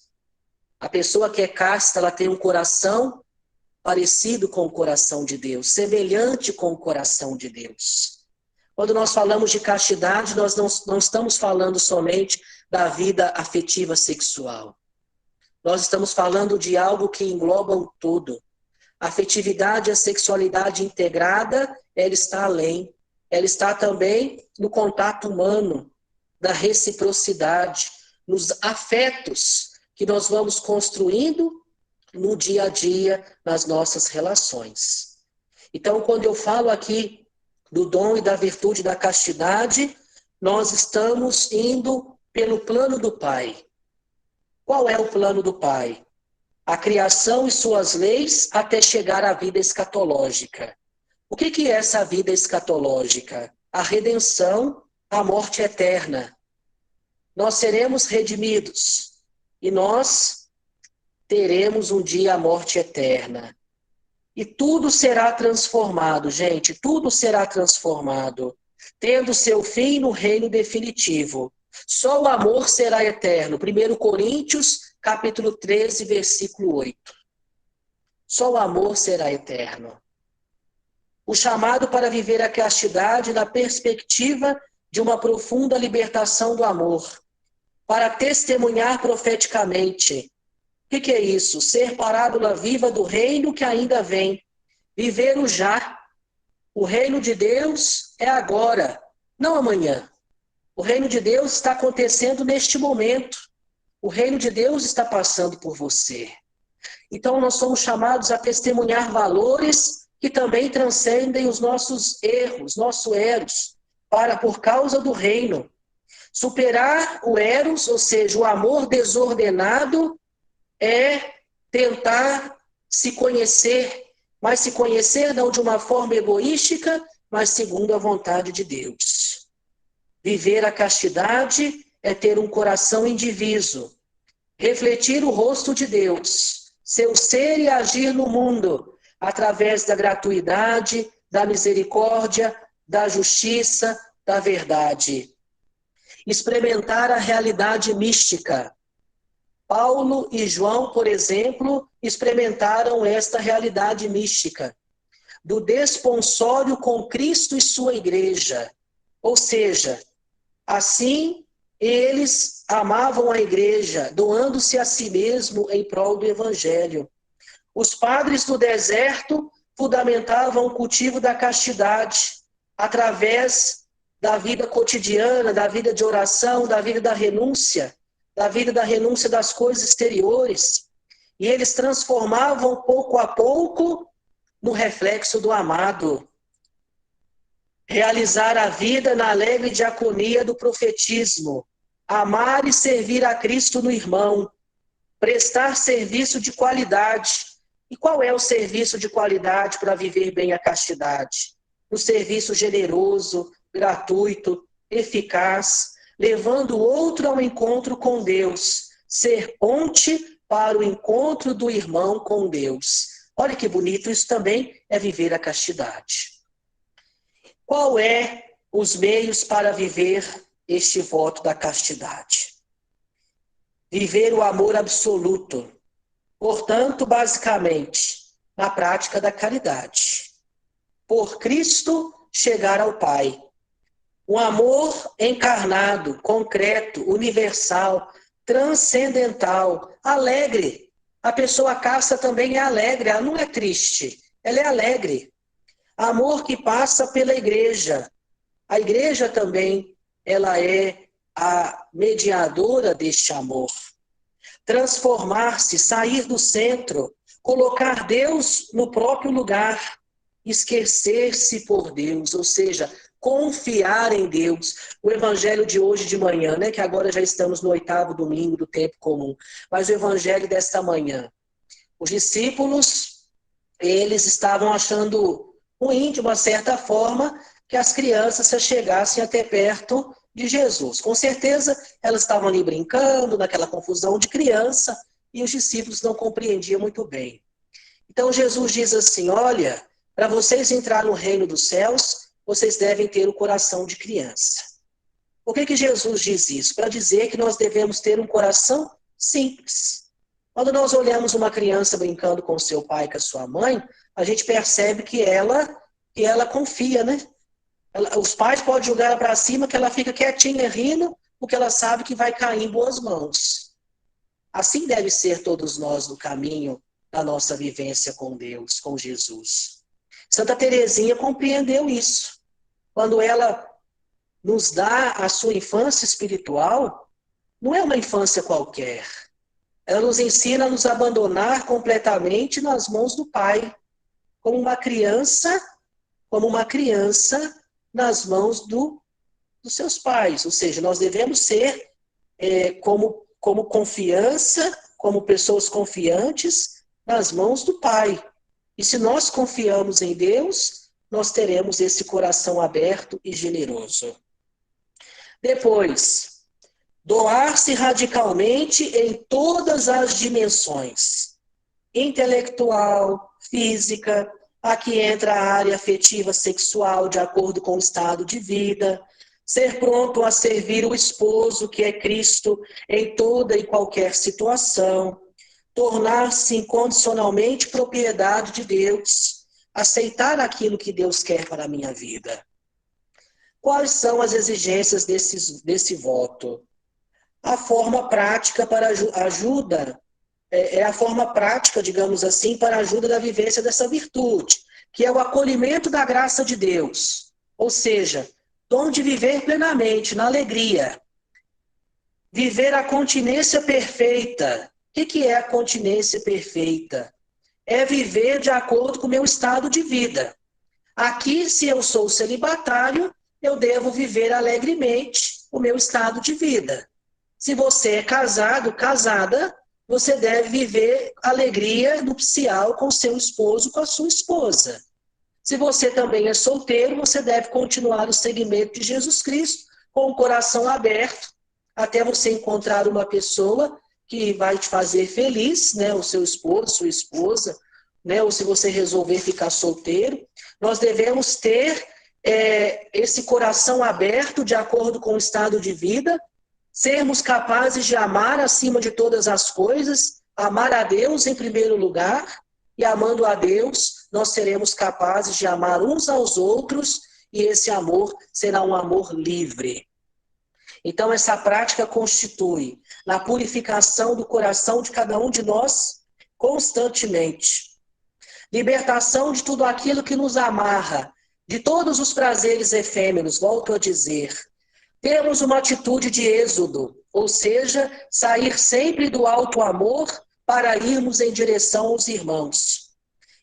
A pessoa que é casta, ela tem um coração parecido com o coração de Deus, semelhante com o coração de Deus. Quando nós falamos de castidade, nós não estamos falando somente da vida afetiva sexual. Nós estamos falando de algo que engloba o todo. A afetividade e a sexualidade integrada, ela está além. Ela está também no contato humano, na reciprocidade, nos afetos que nós vamos construindo no dia a dia, nas nossas relações. Então, quando eu falo aqui do dom e da virtude da castidade, nós estamos indo pelo plano do Pai. Qual é o plano do Pai? A criação e suas leis até chegar à vida escatológica. O que é essa vida escatológica? A redenção, a morte eterna. Nós seremos redimidos e nós teremos um dia a morte eterna. E tudo será transformado, gente, tudo será transformado, tendo seu fim no reino definitivo. Só o amor será eterno. 1 Coríntios, capítulo 13, versículo 8. Só o amor será eterno. O chamado para viver a castidade na perspectiva de uma profunda libertação do amor, para testemunhar profeticamente. O que é isso? Ser parábola viva do reino que ainda vem. Viver o já. O reino de Deus é agora, não amanhã. O reino de Deus está acontecendo neste momento. O reino de Deus está passando por você. Então nós somos chamados a testemunhar valores que também transcendem os nossos erros, nosso eros, por causa do reino. Superar o eros, ou seja, o amor desordenado, é tentar se conhecer mas se conhecer não de uma forma egoística, mas segundo a vontade de Deus. Viver a castidade é ter um coração indiviso, refletir o rosto de Deus, seu ser e agir no mundo, através da gratuidade, da misericórdia, da justiça, da verdade. Experimentar a realidade mística. Paulo e João, por exemplo, experimentaram esta realidade mística, do desponsório com Cristo e sua igreja. Ou seja, assim eles amavam a igreja, doando-se a si mesmo em prol do evangelho. Os padres do deserto fundamentavam o cultivo da castidade através da vida cotidiana, da vida de oração, da vida da renúncia das coisas exteriores. E eles transformavam pouco a pouco no reflexo do amado. Realizar a vida na alegre diaconia do profetismo. Amar e servir a Cristo no irmão. Prestar serviço de qualidade. E qual é o serviço de qualidade para viver bem a castidade? O serviço generoso, gratuito, eficaz, levando o outro ao encontro com Deus. Ser ponte para o encontro do irmão com Deus. Olha que bonito, isso também é viver a castidade. Qual é os meios para viver este voto da castidade? Viver o amor absoluto. Portanto, basicamente, na prática da caridade. Por Cristo, chegar ao Pai. Um amor encarnado, concreto, universal, transcendental, alegre. A pessoa casta também é alegre, ela não é triste, ela é alegre. Amor que passa pela igreja. A igreja também, ela é a mediadora deste amor. Transformar-se, sair do centro, colocar Deus no próprio lugar, esquecer-se por Deus, ou seja, confiar em Deus. O evangelho de hoje de manhã, né, que agora já estamos no 8º domingo do tempo comum, mas o evangelho desta manhã. Os discípulos, eles estavam achando ruim, de uma certa forma, que as crianças se chegassem até perto de Jesus. Com certeza, elas estavam ali brincando, naquela confusão de criança, e os discípulos não compreendiam muito bem. Então, Jesus diz assim, olha, para vocês entrar no reino dos céus, vocês devem ter o coração de criança. Por que Jesus diz isso? Para dizer que nós devemos ter um coração simples. Quando nós olhamos uma criança brincando com seu pai, com a sua mãe, a gente percebe que ela confia, né? Os pais podem jogar ela para cima, que ela fica quietinha, rindo, porque ela sabe que vai cair em boas mãos. Assim deve ser todos nós no caminho da nossa vivência com Deus, com Jesus. Santa Teresinha compreendeu isso. Quando ela nos dá a sua infância espiritual, não é uma infância qualquer. Ela nos ensina a nos abandonar completamente nas mãos do Pai, como uma criança nas mãos dos seus pais. Ou seja, nós devemos ser como confiança, como pessoas confiantes nas mãos do Pai. E se nós confiamos em Deus, nós teremos esse coração aberto e generoso. Depois, doar-se radicalmente em todas as dimensões. Intelectual, física, aqui entra a área afetiva sexual, de acordo com o estado de vida. Ser pronto a servir o esposo, que é Cristo, em toda e qualquer situação. Tornar-se incondicionalmente propriedade de Deus. Aceitar aquilo que Deus quer para a minha vida. Quais são as exigências desse voto? A forma prática para ajuda, a forma prática, digamos assim, para a ajuda da vivência dessa virtude, que é o acolhimento da graça de Deus. Ou seja, dom de viver plenamente, na alegria. Viver a continência perfeita. O que é a continência perfeita? É viver de acordo com o meu estado de vida. Aqui, se eu sou celibatário, eu devo viver alegremente o meu estado de vida. Se você é casado, casada, você deve viver alegria nupcial com seu esposo, com a sua esposa. Se você também é solteiro, você deve continuar o seguimento de Jesus Cristo com o coração aberto até você encontrar uma pessoa que vai te fazer feliz, né? O seu esposo, sua esposa, né? Ou se você resolver ficar solteiro. Nós devemos ter esse coração aberto de acordo com o estado de vida, sermos capazes de amar acima de todas as coisas, amar a Deus em primeiro lugar, e amando a Deus, nós seremos capazes de amar uns aos outros, e esse amor será um amor livre. Então, essa prática constitui na purificação do coração de cada um de nós constantemente. Libertação de tudo aquilo que nos amarra, de todos os prazeres efêmeros, volto a dizer. Temos uma atitude de êxodo, ou seja, sair sempre do alto amor para irmos em direção aos irmãos.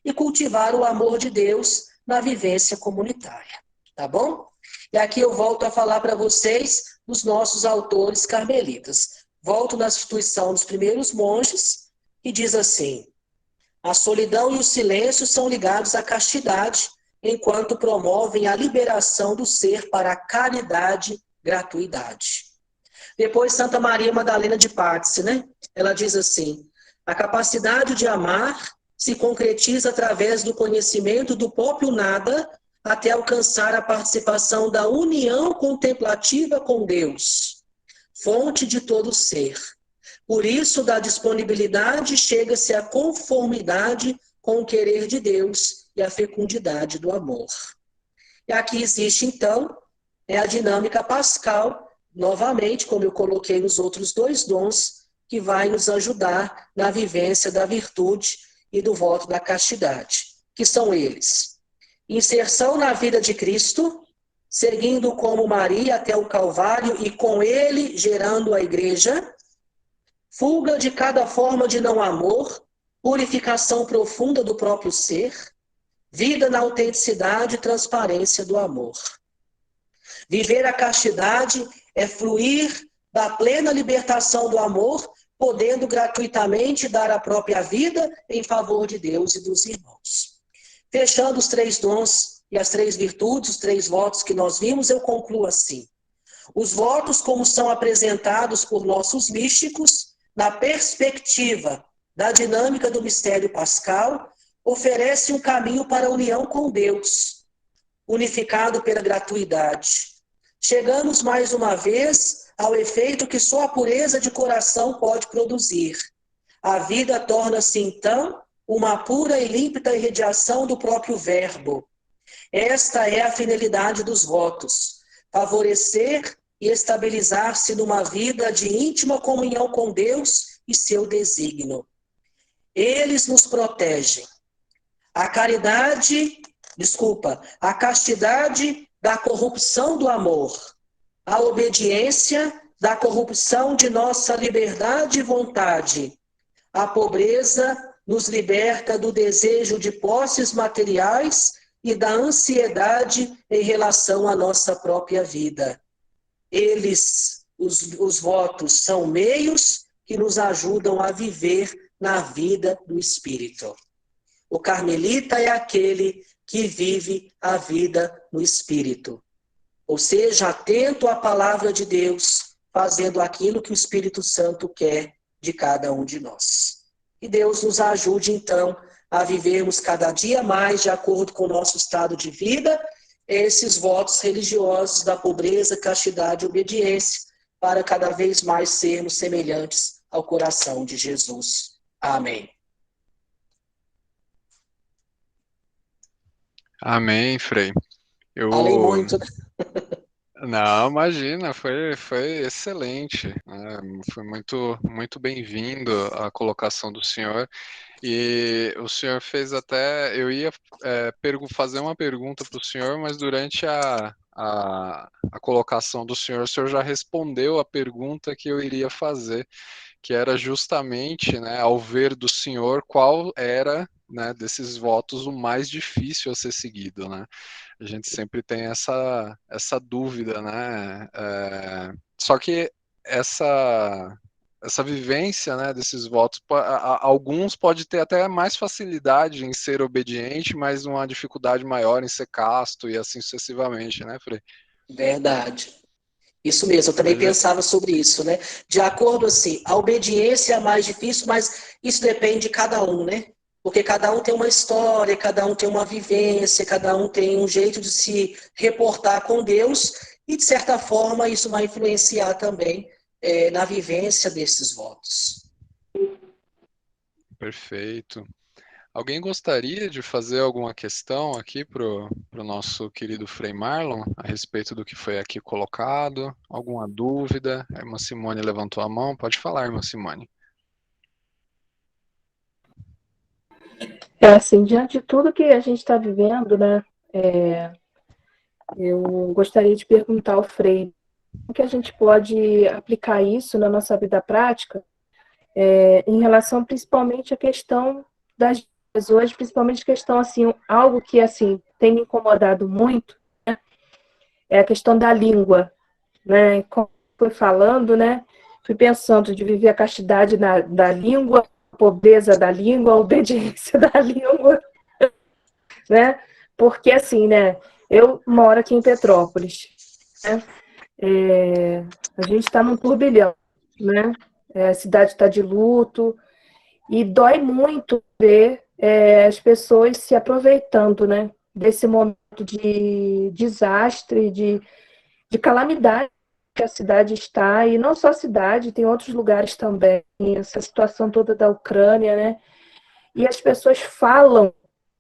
E cultivar o amor de Deus na vivência comunitária. Tá bom? E aqui eu volto a falar para vocês dos nossos autores carmelitas. Volto na instituição dos primeiros monges, que diz assim: a solidão e o silêncio são ligados à castidade, enquanto promovem a liberação do ser para a caridade, gratuidade. Depois, Santa Maria Madalena de Pazzi, né? Ela diz assim: a capacidade de amar se concretiza através do conhecimento do próprio nada, até alcançar a participação da união contemplativa com Deus, fonte de todo ser. Por isso, da disponibilidade chega-se à conformidade com o querer de Deus e a fecundidade do amor. E aqui existe, então, a dinâmica pascal, novamente, como eu coloquei nos outros dois dons, que vai nos ajudar na vivência da virtude e do voto da castidade, que são eles: inserção na vida de Cristo, seguindo como Maria até o Calvário e com ele gerando a igreja; fuga de cada forma de não amor, purificação profunda do próprio ser; vida na autenticidade e transparência do amor. Viver a castidade é fluir da plena libertação do amor, podendo gratuitamente dar a própria vida em favor de Deus e dos irmãos. Fechando os três dons e as três virtudes, os três votos que nós vimos, eu concluo assim: os votos, como são apresentados por nossos místicos, na perspectiva da dinâmica do mistério pascal, oferecem um caminho para a união com Deus, unificado pela gratuidade. Chegamos mais uma vez ao efeito que só a pureza de coração pode produzir. A vida torna-se, então, uma pura e límpida irradiação do próprio Verbo. Esta é a finalidade dos votos: favorecer e estabilizar-se numa vida de íntima comunhão com Deus e seu desígnio. Eles nos protegem. A castidade da corrupção do amor, a obediência da corrupção de nossa liberdade e vontade. A pobreza nos liberta do desejo de posses materiais e da ansiedade em relação à nossa própria vida. Eles, os votos, são meios que nos ajudam a viver na vida do Espírito. O carmelita é aquele que vive a vida no Espírito, ou seja, atento à palavra de Deus, fazendo aquilo que o Espírito Santo quer de cada um de nós. E Deus nos ajude, então, a vivermos cada dia mais de acordo com o nosso estado de vida, esses votos religiosos da pobreza, castidade e obediência, para cada vez mais sermos semelhantes ao coração de Jesus. Amém. Amém, Frei. Falei muito, né? Não, imagina, foi excelente, né? Foi muito bem-vindo a colocação do senhor. E o senhor fez até. Eu ia fazer uma pergunta para o senhor, mas durante a colocação do senhor, o senhor já respondeu a pergunta que eu iria fazer, que era justamente, né, ao ver do senhor, qual era, né, desses votos o mais difícil a ser seguido, né? A gente sempre tem essa dúvida, né? Só que essa essa vivência, né, desses votos, alguns pode ter até mais facilidade em ser obediente, mas uma dificuldade maior em ser casto e assim sucessivamente, né, Frei? Verdade. Isso mesmo, eu também Mas pensava sobre isso, né? De acordo, assim, a obediência é mais difícil, mas isso depende de cada um, né? Porque cada um tem uma história, cada um tem uma vivência, cada um tem um jeito de se reportar com Deus, e de certa forma isso vai influenciar também na vivência desses votos. perfeito. Alguém gostaria de fazer alguma questão aqui para o nosso querido Frei Marlon a respeito do que foi aqui colocado? Alguma dúvida? A irmã Simone levantou a mão. Pode falar, irmã Simone. Assim, diante de tudo que a gente está vivendo, né, eu gostaria de perguntar ao Frei como que a gente pode aplicar isso na nossa vida prática, em relação principalmente à questão das hoje, principalmente questão, assim, algo que, assim, tem me incomodado muito, né, é a questão da língua, né, como foi falando, né, fui pensando de viver a castidade da língua, a pobreza da língua, a obediência da língua, né? Porque assim, né? Eu moro aqui em Petrópolis, né? A gente está num turbilhão, né? A cidade está de luto e dói muito ver as pessoas se aproveitando, né? Desse momento de desastre, de calamidade que a cidade está, e não só a cidade, tem outros lugares também, essa situação toda da Ucrânia, né? E as pessoas falam,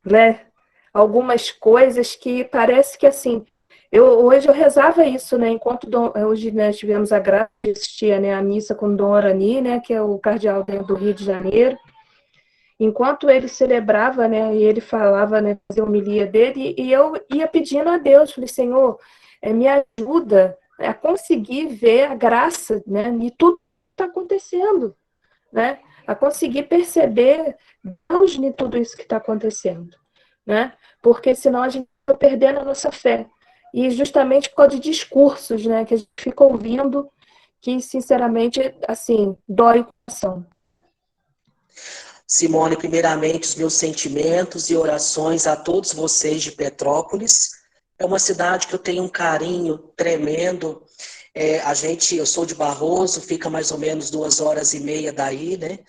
né, algumas coisas que parece que assim. Hoje eu rezava isso, né? Enquanto hoje, né, tivemos a graça de assistir, né, a missa com Dom Arani, né, que é o cardeal do Rio de Janeiro. Enquanto ele celebrava, né, e ele falava, né, fazia a homilia dele, e eu ia pedindo a Deus, falei, Senhor, me ajuda a conseguir ver a graça, né, e tudo que está acontecendo, né? A conseguir perceber Deus em tudo isso que está acontecendo, né? Porque senão a gente vai perdendo a nossa fé. E justamente por causa de discursos, né, que a gente fica ouvindo, que sinceramente, assim, dói o coração. Simone, primeiramente, os meus sentimentos e orações a todos vocês de Petrópolis. É uma cidade que eu tenho um carinho tremendo. Eu sou de Barroso, fica mais ou menos 2 horas e meia daí, né?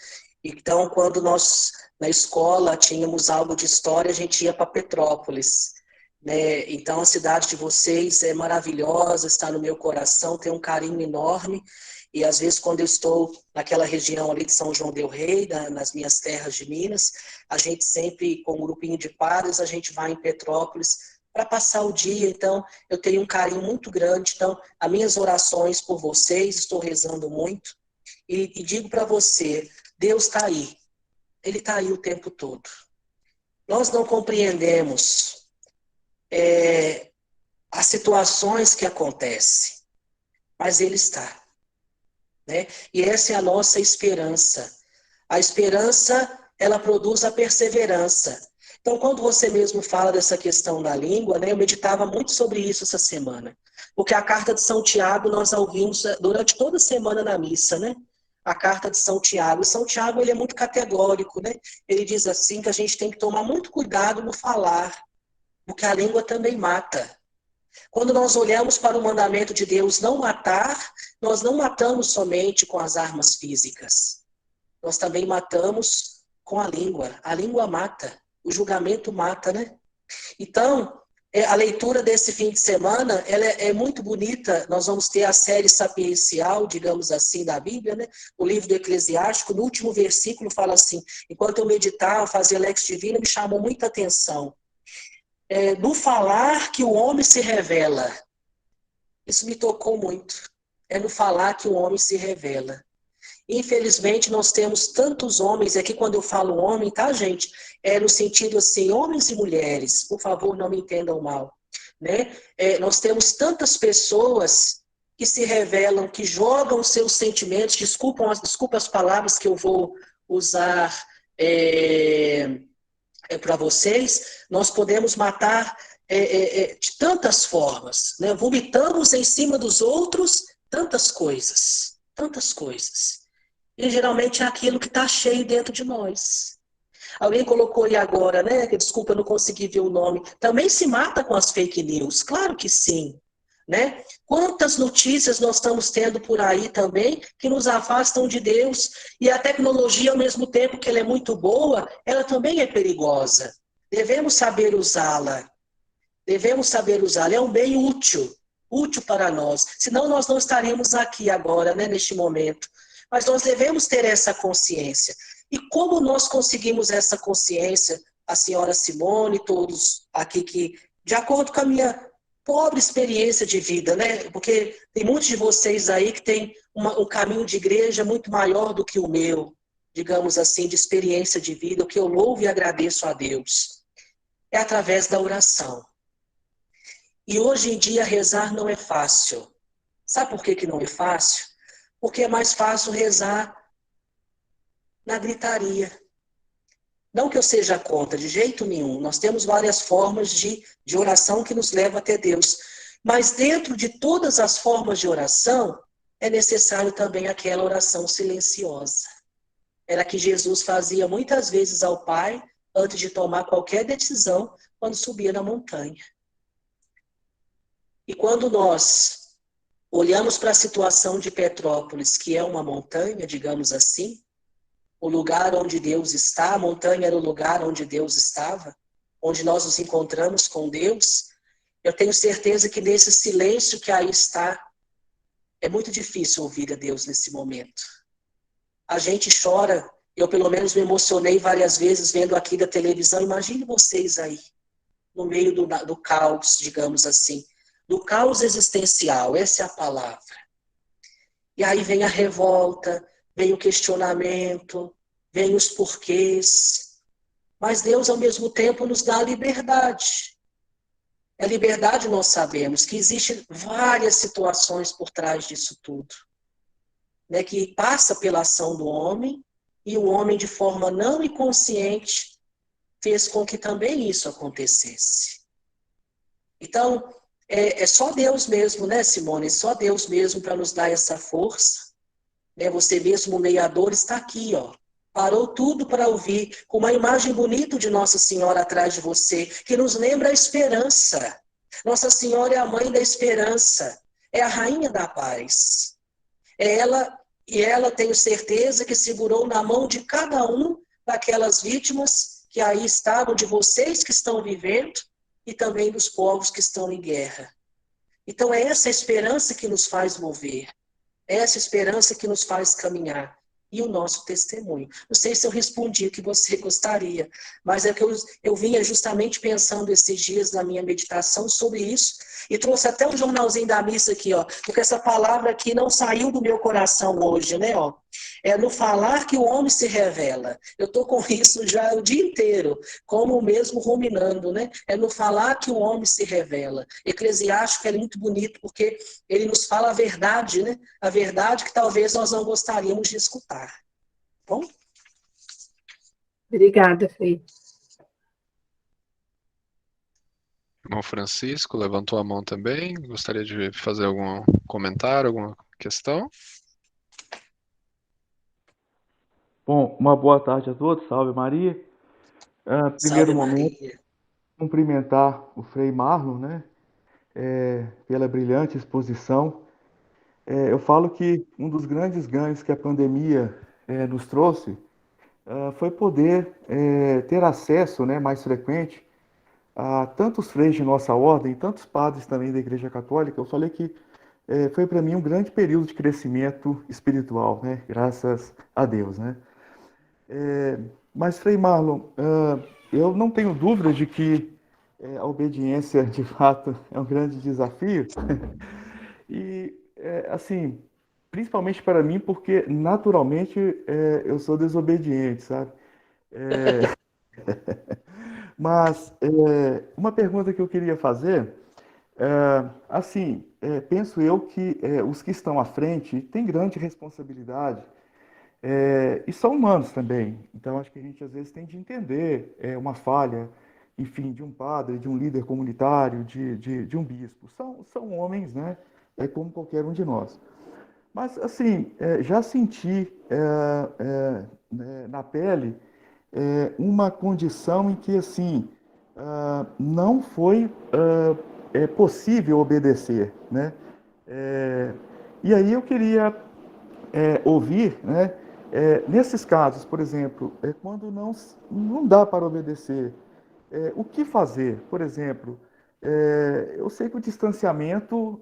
Então, quando nós, na escola, tínhamos algo de história, a gente ia para Petrópolis, né? Então, a cidade de vocês é maravilhosa, está no meu coração, tem um carinho enorme. E, às vezes, quando eu estou naquela região ali de São João del Rei, nas minhas terras de Minas, a gente sempre, com um grupinho de padres, a gente vai em Petrópolis para passar o dia. Então, eu tenho um carinho muito grande. Então, as minhas orações por vocês, estou rezando muito. E digo para você, Deus está aí. Ele está aí o tempo todo. Nós não compreendemos as situações que acontecem, mas Ele está. Né? E essa é a nossa esperança. A esperança, ela produz a perseverança. Então, quando você mesmo fala dessa questão da língua, né, eu meditava muito sobre isso essa semana. Porque a carta de São Tiago nós a ouvimos durante toda a semana na missa, né? A carta de São Tiago. E São Tiago, ele é muito categórico, né? Ele diz assim que a gente tem que tomar muito cuidado no falar, porque a língua também mata. Quando nós olhamos para o mandamento de Deus não matar, nós não matamos somente com as armas físicas. Nós também matamos com a língua. A língua mata. O julgamento mata, né? Então, a leitura desse fim de semana, ela é muito bonita. Nós vamos ter a série sapiencial, digamos assim, da Bíblia, né? O livro do Eclesiástico, no último versículo fala assim, enquanto eu meditava, fazia Lex Divina, me chamou muita atenção. No falar que o homem se revela. Isso me tocou muito. É no falar que o homem se revela. Infelizmente, nós temos tantos homens, aqui quando eu falo homem, tá, gente? É no sentido assim, homens e mulheres, por favor, não me entendam mal. Né? Nós temos tantas pessoas que se revelam, que jogam seus sentimentos, desculpa as palavras que eu vou usar para vocês, nós podemos matar de tantas formas. Né? Vomitamos em cima dos outros tantas coisas. Tantas coisas. E geralmente é aquilo que está cheio dentro de nós. Alguém colocou aí agora, né? Desculpa, eu não consegui ver o nome. Também se mata com as fake news? Claro que sim. Né? Quantas notícias nós estamos tendo por aí também que nos afastam de Deus, e a tecnologia, ao mesmo tempo que ela é muito boa, ela também é perigosa. Devemos saber usá-la. Devemos saber usá-la. É um bem útil, útil para nós. Senão nós não estaríamos aqui agora, né, neste momento. Mas nós devemos ter essa consciência. E como nós conseguimos essa consciência? A senhora Simone, todos aqui que, de acordo com a minha pobre experiência de vida, né? Porque tem muitos de vocês aí que têm um caminho de igreja muito maior do que o meu, digamos assim, de experiência de vida, o que eu louvo e agradeço a Deus. É através da oração. E hoje em dia rezar não é fácil. Sabe por que não é fácil? Porque é mais fácil rezar na gritaria. Não que eu seja contra, de jeito nenhum. Nós temos várias formas de oração que nos levam até Deus. Mas dentro de todas as formas de oração, é necessário também aquela oração silenciosa. Era que Jesus fazia muitas vezes ao Pai, antes de tomar qualquer decisão, quando subia na montanha. E quando nós olhamos para a situação de Petrópolis, que é uma montanha, digamos assim, o lugar onde Deus está, a montanha era o lugar onde Deus estava, onde nós nos encontramos com Deus, eu tenho certeza que nesse silêncio que aí está, é muito difícil ouvir a Deus nesse momento. A gente chora, eu pelo menos me emocionei várias vezes vendo aqui da televisão, imagine vocês aí, no meio do caos, digamos assim, do caos existencial, essa é a palavra. E aí vem a revolta, vem o questionamento, vem os porquês. Mas Deus, ao mesmo tempo, nos dá a liberdade. A liberdade, nós sabemos que existem várias situações por trás disso tudo, né, que passa pela ação do homem, e o homem, de forma não inconsciente, fez com que também isso acontecesse. Então, é só Deus mesmo, né, Simone? Só Deus mesmo para nos dar essa força. Né? Você mesmo, o mediador, está aqui, ó. Parou tudo para ouvir, com uma imagem bonita de Nossa Senhora atrás de você, que nos lembra a esperança. Nossa Senhora é a mãe da esperança, é a rainha da paz. É ela, e ela, tenho certeza, que segurou na mão de cada um daquelas vítimas que aí estavam, de vocês que estão vivendo, e também dos povos que estão em guerra. Então é essa esperança que nos faz mover. É essa esperança que nos faz caminhar. E o nosso testemunho. Não sei se eu respondi o que você gostaria, mas é que eu vinha justamente pensando esses dias na minha meditação sobre isso, e trouxe até um jornalzinho da missa aqui, ó, porque essa palavra aqui não saiu do meu coração hoje, né? Ó. É no falar que o homem se revela. Eu estou com isso já o dia inteiro, como mesmo ruminando, né? É no falar que o homem se revela. Eclesiástico é muito bonito, porque ele nos fala a verdade, né? A verdade que talvez nós não gostaríamos de escutar. Bom? Obrigada, Fê. Irmão Francisco levantou a mão também. Gostaria de fazer algum comentário, alguma questão? Bom, uma boa tarde a todos, salve Maria. Primeiro Salve momento, Maria. cumprimentar o Frei Marlon, né, pela brilhante exposição. Eu falo que um dos grandes ganhos que a pandemia nos trouxe foi poder ter acesso, né, mais frequente a tantos freis de nossa ordem, tantos padres também da Igreja Católica. Eu falei que foi para mim um grande período de crescimento espiritual, né, graças a Deus, né. Mas, Frei Marlon, eu não tenho dúvida de que a obediência, de fato, é um grande desafio. E, assim, principalmente para mim, porque naturalmente eu sou desobediente, sabe? Mas uma pergunta que eu queria fazer, assim, penso eu que os que estão à frente têm grande responsabilidade. E são humanos também. Então, acho que a gente às vezes tem de entender uma falha, enfim, de um padre, de um líder comunitário, de um bispo. São homens, né? É como qualquer um de nós. Mas, assim, já senti na pele uma condição em que, assim, não foi possível obedecer, né? É, e aí eu queria ouvir, né? Nesses casos, por exemplo, quando não dá para obedecer, o que fazer? Por exemplo, eu sei que o distanciamento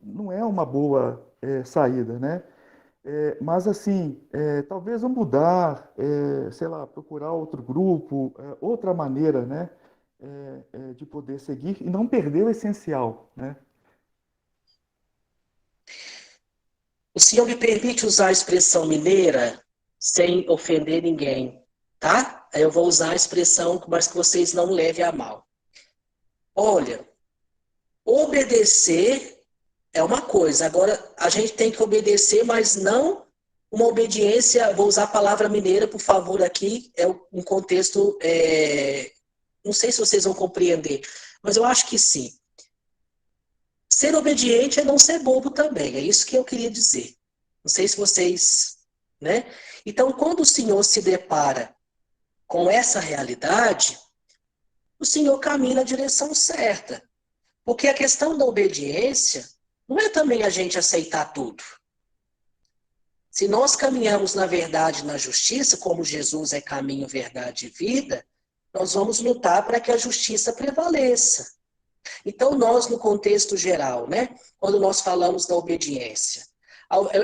não é uma boa saída, né? Mas assim, talvez eu mudar, sei lá, procurar outro grupo, outra maneira, né? De poder seguir e não perder o essencial, né? O senhor me permite usar a expressão mineira sem ofender ninguém, tá? Aí eu vou usar a expressão, mas que vocês não levem a mal. Olha, obedecer é uma coisa. Agora, a gente tem que obedecer, mas não uma obediência. Vou usar a palavra mineira, por favor, aqui. É um contexto. Não sei se vocês vão compreender, mas eu acho que sim. Ser obediente é não ser bobo também. É isso que eu queria dizer. Não sei se vocês. Né? Então, quando o Senhor se depara com essa realidade, o Senhor caminha na direção certa. Porque a questão da obediência não é também a gente aceitar tudo. Se nós caminhamos na verdade e na justiça, como Jesus é caminho, verdade e vida, nós vamos lutar para que a justiça prevaleça. Então, nós, no contexto geral, né, quando nós falamos da obediência,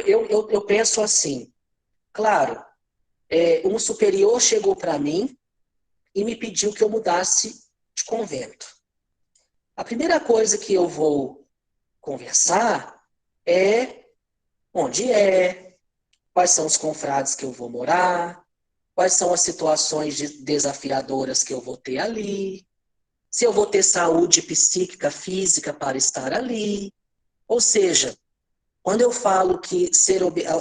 eu penso assim, claro, um superior chegou para mim e me pediu que eu mudasse de convento. A primeira coisa que eu vou conversar é onde é, quais são os confrades que eu vou morar, quais são as situações desafiadoras que eu vou ter ali, se eu vou ter saúde psíquica, física para estar ali. Ou seja, quando eu falo que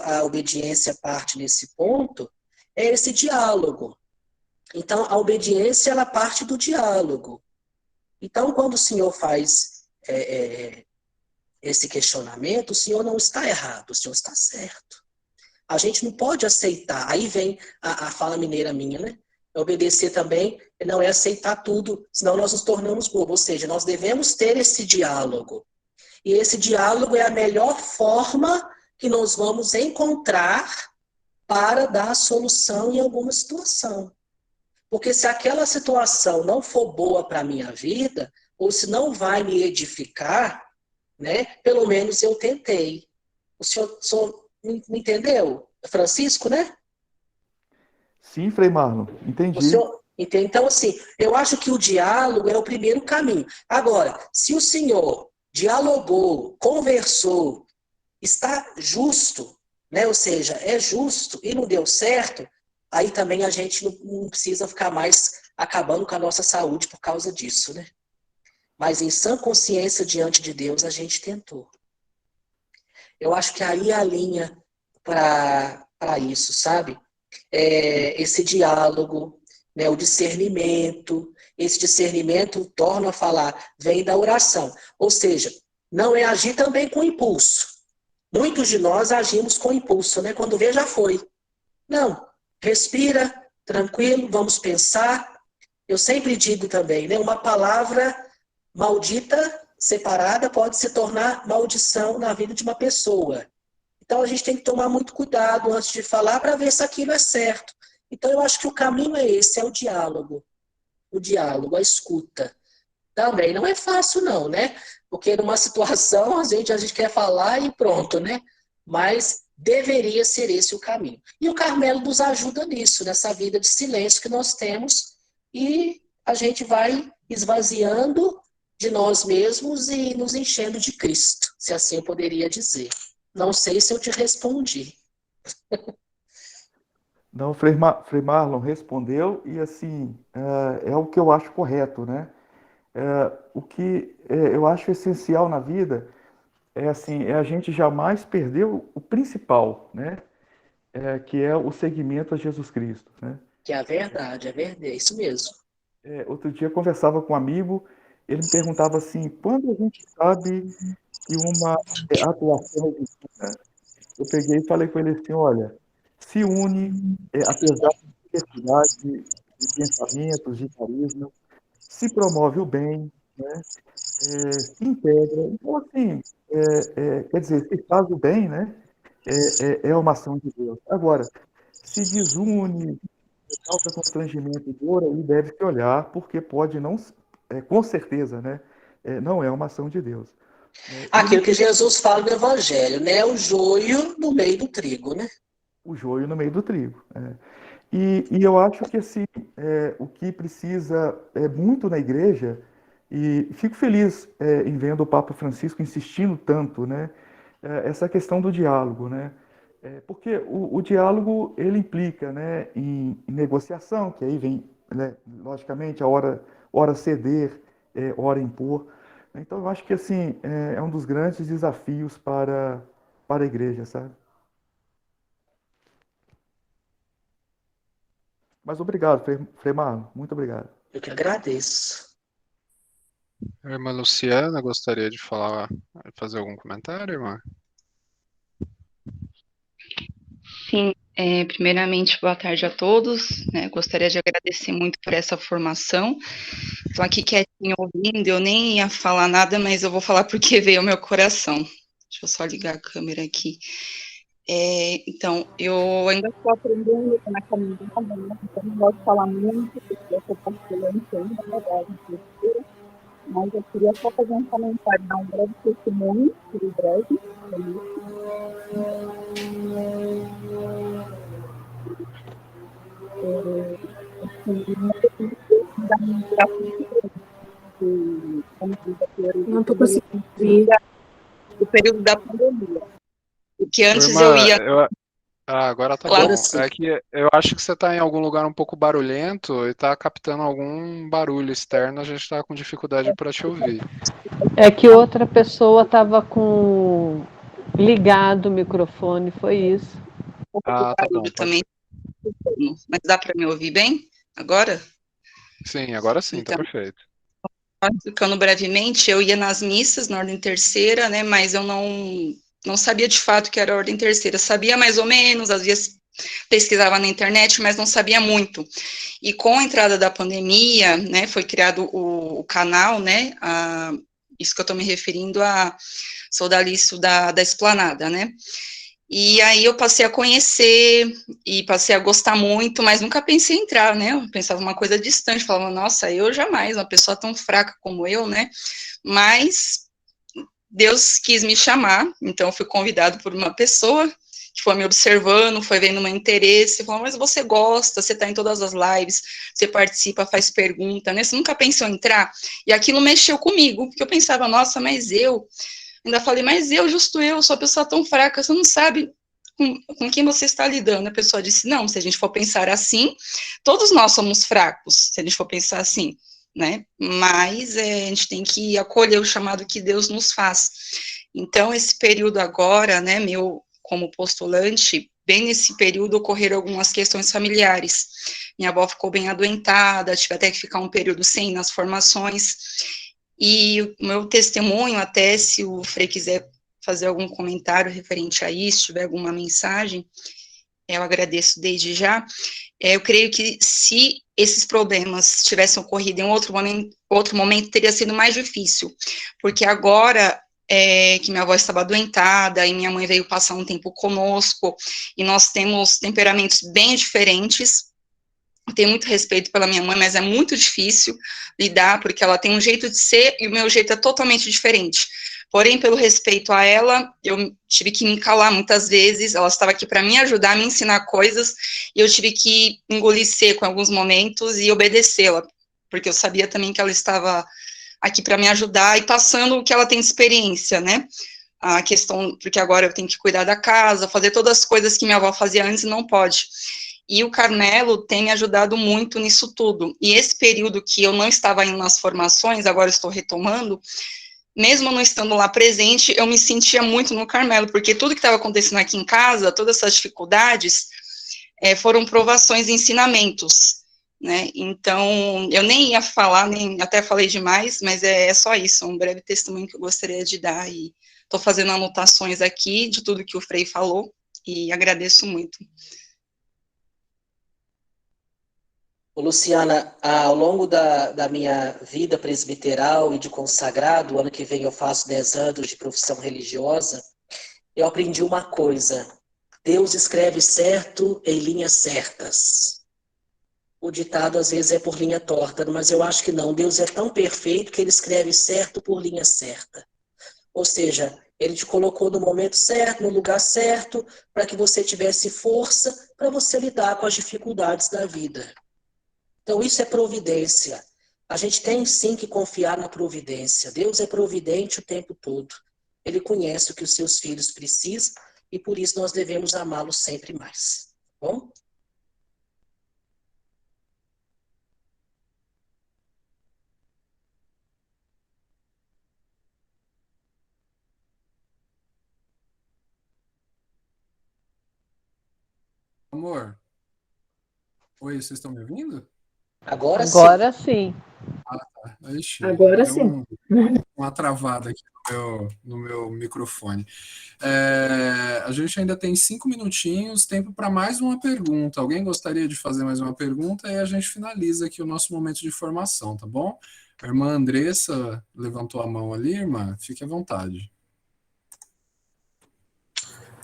a obediência parte nesse ponto, é esse diálogo. Então, a obediência, ela parte do diálogo. Então, quando o Senhor faz esse questionamento, o Senhor não está errado, o Senhor está certo. A gente não pode aceitar. Aí vem a fala mineira minha, né? Obedecer também não é aceitar tudo, senão nós nos tornamos bobos. Ou seja, nós devemos ter esse diálogo. E esse diálogo é a melhor forma que nós vamos encontrar para dar a solução em alguma situação. Porque se aquela situação não for boa para a minha vida, ou se não vai me edificar, né, pelo menos eu tentei. O senhor me entendeu? Francisco, né? Sim, Frei Marlon, O entendi. senhor, então, assim, eu acho que o diálogo é o primeiro caminho. Agora, se o senhor dialogou, conversou, está justo, né? Ou seja, é justo e não deu certo, aí também a gente não precisa ficar mais acabando com a nossa saúde por causa disso, né? Mas em sã consciência diante de Deus, a gente tentou. Eu acho que aí é a linha para isso, sabe? Esse diálogo, né, o discernimento. Esse discernimento, torno a falar, vem da oração. Ou seja, não é agir também com impulso. Muitos de nós agimos com impulso, né? Quando vê, já foi. Não, respira, tranquilo, vamos pensar. Eu sempre digo também, né? Uma palavra maldita, separada, pode se tornar maldição na vida de uma pessoa. Então a gente tem que tomar muito cuidado antes de falar para ver se aquilo é certo. Então eu acho que o caminho é esse, é o diálogo, a escuta. Também não é fácil não, né? Porque numa situação a gente quer falar e pronto, né? Mas deveria ser esse o caminho. E o Carmelo nos ajuda nisso, nessa vida de silêncio que nós temos e a gente vai esvaziando de nós mesmos e nos enchendo de Cristo, se assim eu poderia dizer. Não sei se eu te respondi. Não, o Frei Marlon respondeu e, assim, é o que eu acho correto, né? O que eu acho essencial na vida é, assim, a gente jamais perder o principal, né? Que é o seguimento a Jesus Cristo, né? Que é verdade, é isso mesmo. Outro dia eu conversava com um amigo, ele me perguntava assim, quando a gente sabe que uma atuação divina. Eu peguei e falei com ele assim, olha, se une, apesar da diversidade de pensamentos, de carisma, se promove o bem, né? Se integra. Então, assim, quer dizer, se faz o bem, né? É uma ação de Deus. Agora, se desune, causa constrangimento e dor, aí deve se olhar, porque pode não, com certeza, né? Não é uma ação de Deus. Né? E Aquilo que Jesus fala no Evangelho, né? O joio no meio do trigo, né? o joio no meio do trigo. E eu acho que assim, o que precisa muito na igreja, e fico feliz em vendo o Papa Francisco insistindo tanto, né, essa questão do diálogo, né, porque o diálogo ele implica, né, em negociação, que aí vem, né, logicamente, hora ceder, hora impor. Então eu acho que assim é um dos grandes desafios para a igreja, sabe? Mas obrigado, Frei Marlon, muito obrigado. Eu que agradeço. A irmã Luciana gostaria de falar, fazer algum comentário, irmã? Sim, primeiramente, boa tarde a todos, né? Gostaria de agradecer muito por essa formação. Estou aqui quietinho ouvindo, eu nem ia falar nada, mas eu vou falar porque veio ao meu coração. Deixa eu só ligar a câmera aqui. Então, eu ainda estou aprendendo na caminhada, né? Então não gosto de falar muito, porque eu estou postulante ainda, na verdade, mas eu queria só fazer um comentário, dar um breve testemunho, por breve, Não estou conseguindo ouvir. o período da pandemia. Porque antes Irmã, eu ia. agora tá Agora bom. sim. É que eu acho que você está em algum lugar um pouco barulhento e está captando algum barulho externo, a gente está com dificuldade para te ouvir. É que outra pessoa estava com ligado o microfone, foi isso. Um pouco de Ah, tá bom. barulho também, mas dá para me ouvir bem agora? Sim, agora sim, tá Então, perfeito. explicando brevemente, eu ia nas missas na ordem terceira, né, mas eu não sabia de fato que era ordem terceira. Sabia mais ou menos, às vezes pesquisava na internet, mas não sabia muito. E com a entrada da pandemia, né, foi criado o canal, né, isso que eu estou me referindo a Soldaliço da Esplanada, né. E aí eu passei a conhecer e passei a gostar muito, mas nunca pensei em entrar, né? Eu pensava uma coisa distante, falava, nossa, eu jamais, uma pessoa tão fraca como eu, né? Mas Deus quis me chamar, então eu fui convidado por uma pessoa que foi me observando, foi vendo meu interesse, falou, mas você gosta, você tá em todas as lives, você participa, faz pergunta, né? Você nunca pensou em entrar? E aquilo mexeu comigo, porque eu pensava, nossa, mas eu ainda falei, mas justo eu, sou uma pessoa tão fraca, você não sabe com quem você está lidando. A pessoa disse, não, se a gente for pensar assim, todos nós somos fracos, se a gente for pensar assim, né? Mas a gente tem que acolher o chamado que Deus nos faz. Então, esse período agora, né, meu, como postulante, bem nesse período ocorreram algumas questões familiares. Minha avó ficou bem adoentada, tive até que ficar um período sem nas formações, e o meu testemunho, até se o Frei quiser fazer algum comentário referente a isso, se tiver alguma mensagem, eu agradeço desde já. Eu creio que se esses problemas tivessem ocorrido em outro momento teria sido mais difícil, porque agora que minha avó estava adoentada e minha mãe veio passar um tempo conosco, e nós temos temperamentos bem diferentes. Eu tenho muito respeito pela minha mãe, mas é muito difícil lidar, porque ela tem um jeito de ser e o meu jeito é totalmente diferente. Porém, pelo respeito a ela, eu tive que me calar muitas vezes, ela estava aqui para me ajudar, me ensinar coisas, e eu tive que engolir seco em alguns momentos e obedecê-la, porque eu sabia também que ela estava aqui para me ajudar e passando o que ela tem de experiência, né? A questão, porque agora eu tenho que cuidar da casa, fazer todas as coisas que minha avó fazia antes e não pode. E o Carmelo tem me ajudado muito nisso tudo. E esse período que eu não estava indo nas formações, agora estou retomando, mesmo não estando lá presente, eu me sentia muito no Carmelo, porque tudo que estava acontecendo aqui em casa, todas essas dificuldades, foram provações e ensinamentos. né? Então, eu nem ia falar, nem até falei demais, mas é só isso, um breve testemunho que eu gostaria de dar, e estou fazendo anotações aqui de tudo que o Frei falou, e agradeço muito. Ô, Luciana, ao longo da minha vida presbiteral e de consagrado, ano que vem eu faço 10 anos de profissão religiosa, eu aprendi uma coisa: Deus escreve certo em linhas certas. O ditado às vezes é por linha torta, mas eu acho que não. Deus é tão perfeito que ele escreve certo por linha certa. Ou seja, ele te colocou no momento certo, no lugar certo, para que você tivesse força para você lidar com as dificuldades da vida. Então isso é providência. A gente tem sim que confiar na providência. Deus é providente o tempo todo. Ele conhece o que os seus filhos precisam e por isso nós devemos amá-lo sempre mais. Bom? Amor, oi, vocês estão me ouvindo? Agora sim. Agora sim. Ixi, Agora deu sim. uma travada aqui no meu microfone. A gente ainda tem 5 minutinhos, tempo para mais uma pergunta. Alguém gostaria de fazer mais uma pergunta? E a gente finaliza aqui o nosso momento de formação, tá bom? A irmã Andressa levantou a mão ali, irmã. Fique à vontade.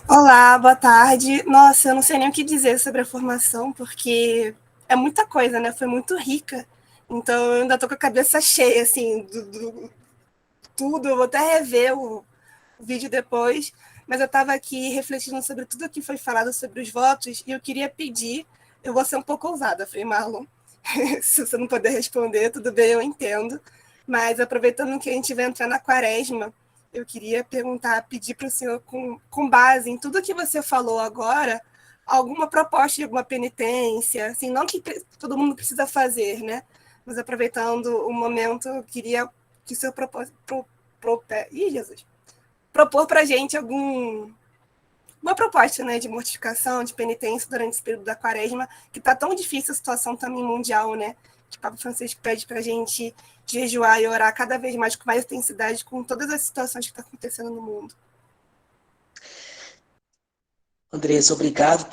Olá, boa tarde. Nossa, eu não sei nem o que dizer sobre a formação, porque é muita coisa, né? Foi muito rica. Então, eu ainda tô com a cabeça cheia, assim, tudo. Eu vou até rever o vídeo depois. Mas eu estava aqui refletindo sobre tudo que foi falado sobre os votos e eu queria pedir, eu vou ser um pouco ousada, Frei Marlon. Se você não puder responder, tudo bem, eu entendo. Mas aproveitando que a gente vai entrar na quaresma, eu queria perguntar, pedir para o senhor, com base em tudo que você falou agora, alguma proposta de alguma penitência, assim, não que todo mundo precisa fazer, né? Mas aproveitando o momento, eu queria que o senhor propor para a gente uma proposta, né, de mortificação, de penitência durante esse período da quaresma, que está tão difícil a situação também mundial, né? Que o Papa Francisco pede para a gente jejuar e orar cada vez mais com mais intensidade com todas as situações que estão acontecendo no mundo. Andressa, obrigado.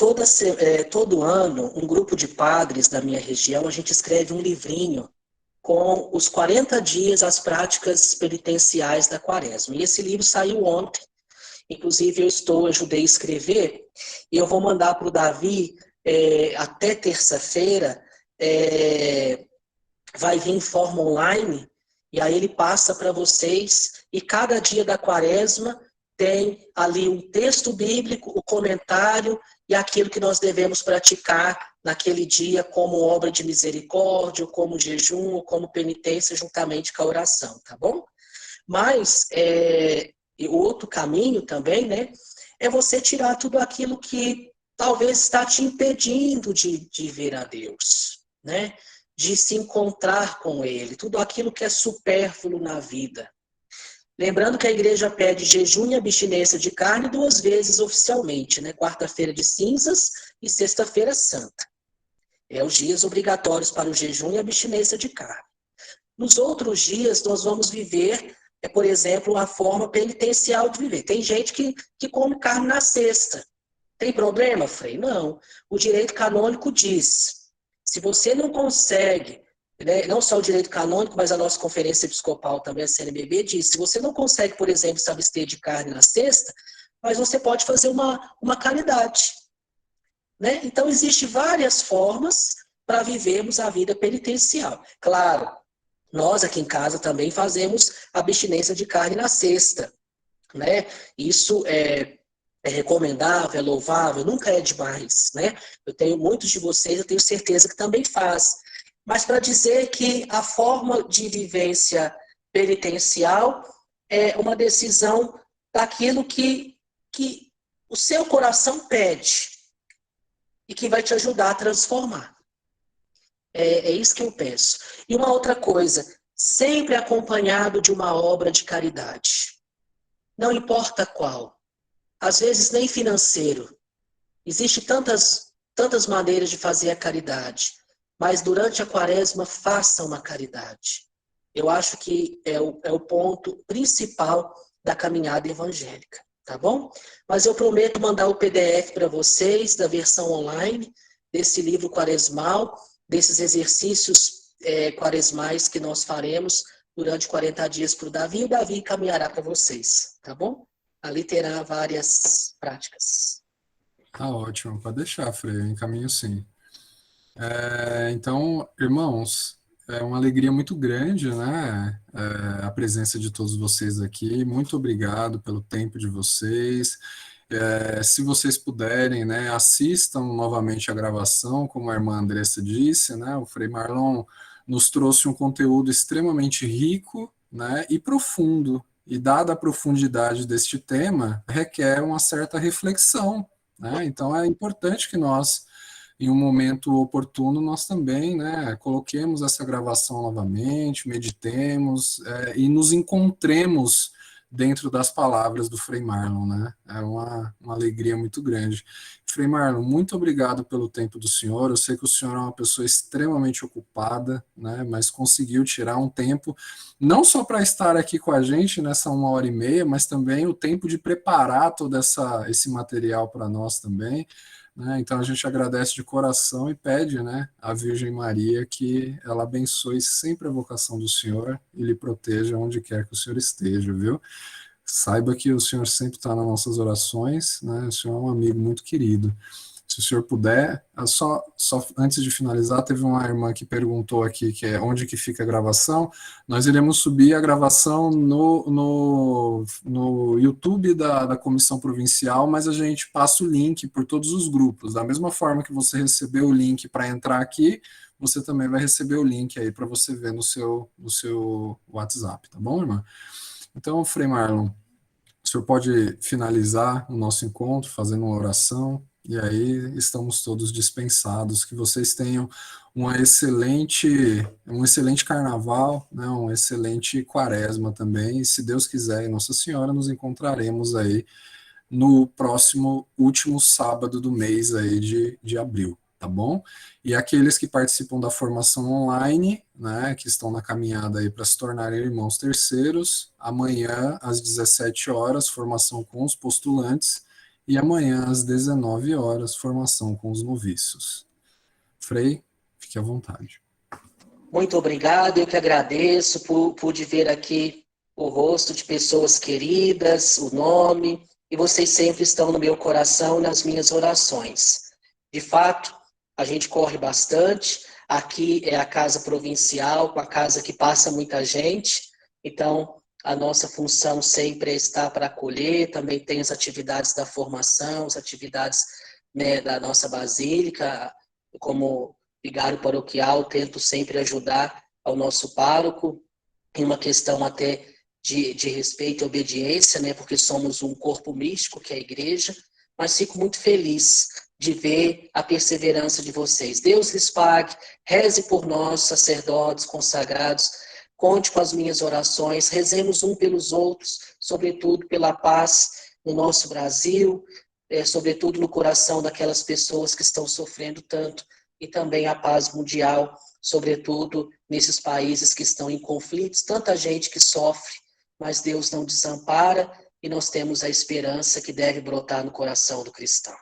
Todo ano, um grupo de padres da minha região, a gente escreve um livrinho com os 40 dias, as práticas penitenciais da quaresma. E esse livro saiu ontem. Inclusive, eu ajudei a escrever, e eu vou mandar para o Davi até terça-feira, vai vir em forma online, e aí ele passa para vocês, e cada dia da quaresma tem ali um texto bíblico, o comentário e aquilo que nós devemos praticar naquele dia como obra de misericórdia, ou como jejum, ou como penitência, juntamente com a oração, tá bom? Mas e o outro caminho também, né, é você tirar tudo aquilo que talvez está te impedindo de ver a Deus, né? De se encontrar com Ele, tudo aquilo que é supérfluo na vida. Lembrando que a igreja pede jejum e abstinência de carne 2 vezes oficialmente, né? Quarta-feira de cinzas e sexta-feira santa. É os dias obrigatórios para o jejum e abstinência de carne. Nos outros dias, nós vamos viver, por exemplo, uma forma penitencial de viver. Tem gente que come carne na sexta. Tem problema, Frei? Não. O direito canônico diz, se você não consegue, né, não só o direito canônico, mas a nossa conferência episcopal também, a CNBB, diz, se você não consegue, por exemplo, se abster de carne na sexta, mas você pode fazer uma caridade. Né? Então, existem várias formas para vivermos a vida penitencial. Claro, nós aqui em casa também fazemos abstinência de carne na sexta, né? Isso é recomendável, é louvável, nunca é demais, né? Eu tenho muitos de vocês, eu tenho certeza que também faz. Mas para dizer que a forma de vivência penitencial é uma decisão daquilo que o seu coração pede e que vai te ajudar a transformar. É isso que eu penso. E uma outra coisa, sempre acompanhado de uma obra de caridade. Não importa qual. Às vezes nem financeiro. Existem tantas maneiras de fazer a caridade. mas durante a quaresma façam uma caridade. Eu acho que é o ponto principal da caminhada evangélica, tá bom? Mas eu prometo mandar o PDF para vocês, da versão online, desse livro quaresmal, desses exercícios quaresmais que nós faremos durante 40 dias para o Davi, e o Davi encaminhará para vocês, tá bom? Ali terá várias práticas. Tá ótimo, pode deixar, Frei, eu encaminho sim. Então, irmãos, é uma alegria muito grande, né? A presença de todos vocês aqui. Muito obrigado pelo tempo de vocês. Se vocês puderem, né, assistam novamente a gravação, como a irmã Andressa disse, né? O Frei Marlon nos trouxe um conteúdo extremamente rico, né, e profundo. E dada a profundidade deste tema, requer uma certa reflexão, né? Então é importante que nós, em um momento oportuno, nós também, né, coloquemos essa gravação novamente, meditemos e nos encontremos dentro das palavras do Frei Marlon, né? É uma alegria muito grande. Frei Marlon, muito obrigado pelo tempo do senhor. Eu sei que o senhor é uma pessoa extremamente ocupada, né, mas conseguiu tirar um tempo, não só para estar aqui com a gente nessa 1h30, mas também o tempo de preparar todo esse material para nós também. Então a gente agradece de coração e pede, né, à Virgem Maria que ela abençoe sempre a vocação do senhor e lhe proteja onde quer que o senhor esteja, viu? Saiba que o senhor sempre está nas nossas orações, né? O senhor é um amigo muito querido. Se o senhor puder, só antes de finalizar, teve uma irmã que perguntou aqui que é onde que fica a gravação. Nós iremos subir a gravação no YouTube da Comissão Provincial, mas a gente passa o link por todos os grupos. Da mesma forma que você recebeu o link para entrar aqui, você também vai receber o link aí para você ver no seu WhatsApp, tá bom, irmã? Então, Frei Marlon, o senhor pode finalizar o nosso encontro fazendo uma oração? E aí estamos todos dispensados. Que vocês tenham um excelente carnaval, né, um excelente quaresma também. E se Deus quiser e Nossa Senhora, nos encontraremos aí no próximo último sábado do mês aí de abril, tá bom? E aqueles que participam da formação online, né, que estão na caminhada aí para se tornarem irmãos terceiros, amanhã às 17 horas, formação com os postulantes, e amanhã, às 19 horas, formação com os noviços. Frei, fique à vontade. Muito obrigado, eu que agradeço por ver aqui o rosto de pessoas queridas, o nome, e vocês sempre estão no meu coração e nas minhas orações. De fato, a gente corre bastante, aqui é a casa provincial, a casa que passa muita gente, então a nossa função sempre é estar para acolher, também tem as atividades da formação, as atividades, né, da nossa basílica, como vigário paroquial, tento sempre ajudar ao nosso pároco, em uma questão até de respeito e obediência, né, porque somos um corpo místico, que é a igreja, mas fico muito feliz de ver a perseverança de vocês. Deus lhes pague, reze por nós, sacerdotes, consagrados, conte com as minhas orações, rezemos um pelos outros, sobretudo pela paz no nosso Brasil, sobretudo no coração daquelas pessoas que estão sofrendo tanto, e também a paz mundial, sobretudo nesses países que estão em conflitos, tanta gente que sofre, mas Deus não desampara e nós temos a esperança que deve brotar no coração do cristão.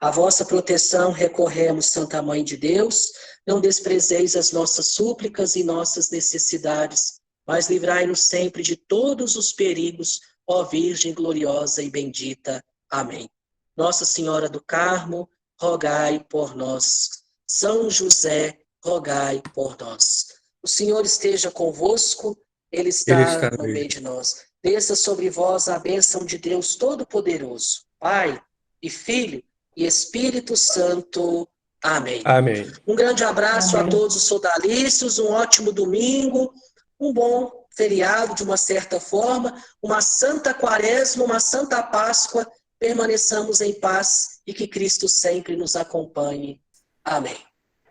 A vossa proteção recorremos, Santa Mãe de Deus, não desprezeis as nossas súplicas e nossas necessidades, mas livrai-nos sempre de todos os perigos, ó Virgem gloriosa e bendita. Amém. Nossa Senhora do Carmo, rogai por nós. São José, rogai por nós. O Senhor esteja convosco, Ele está no meio de nós. Desça sobre vós a bênção de Deus Todo-Poderoso, Pai e Filho e Espírito Santo. Amém. Amém. Um grande abraço a todos os sodalícios, um ótimo domingo, um bom feriado de uma certa forma, uma santa quaresma, uma santa Páscoa. Permaneçamos em paz e que Cristo sempre nos acompanhe. Amém.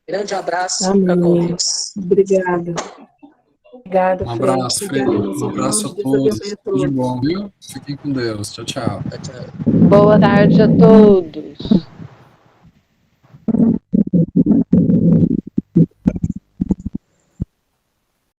Grande abraço. Fica com Deus. Obrigada. Obrigada, Um abraço, Frei. Um abraço a todos. Tudo de bom, viu? Fiquem com Deus. Tchau, tchau. Boa tarde a todos.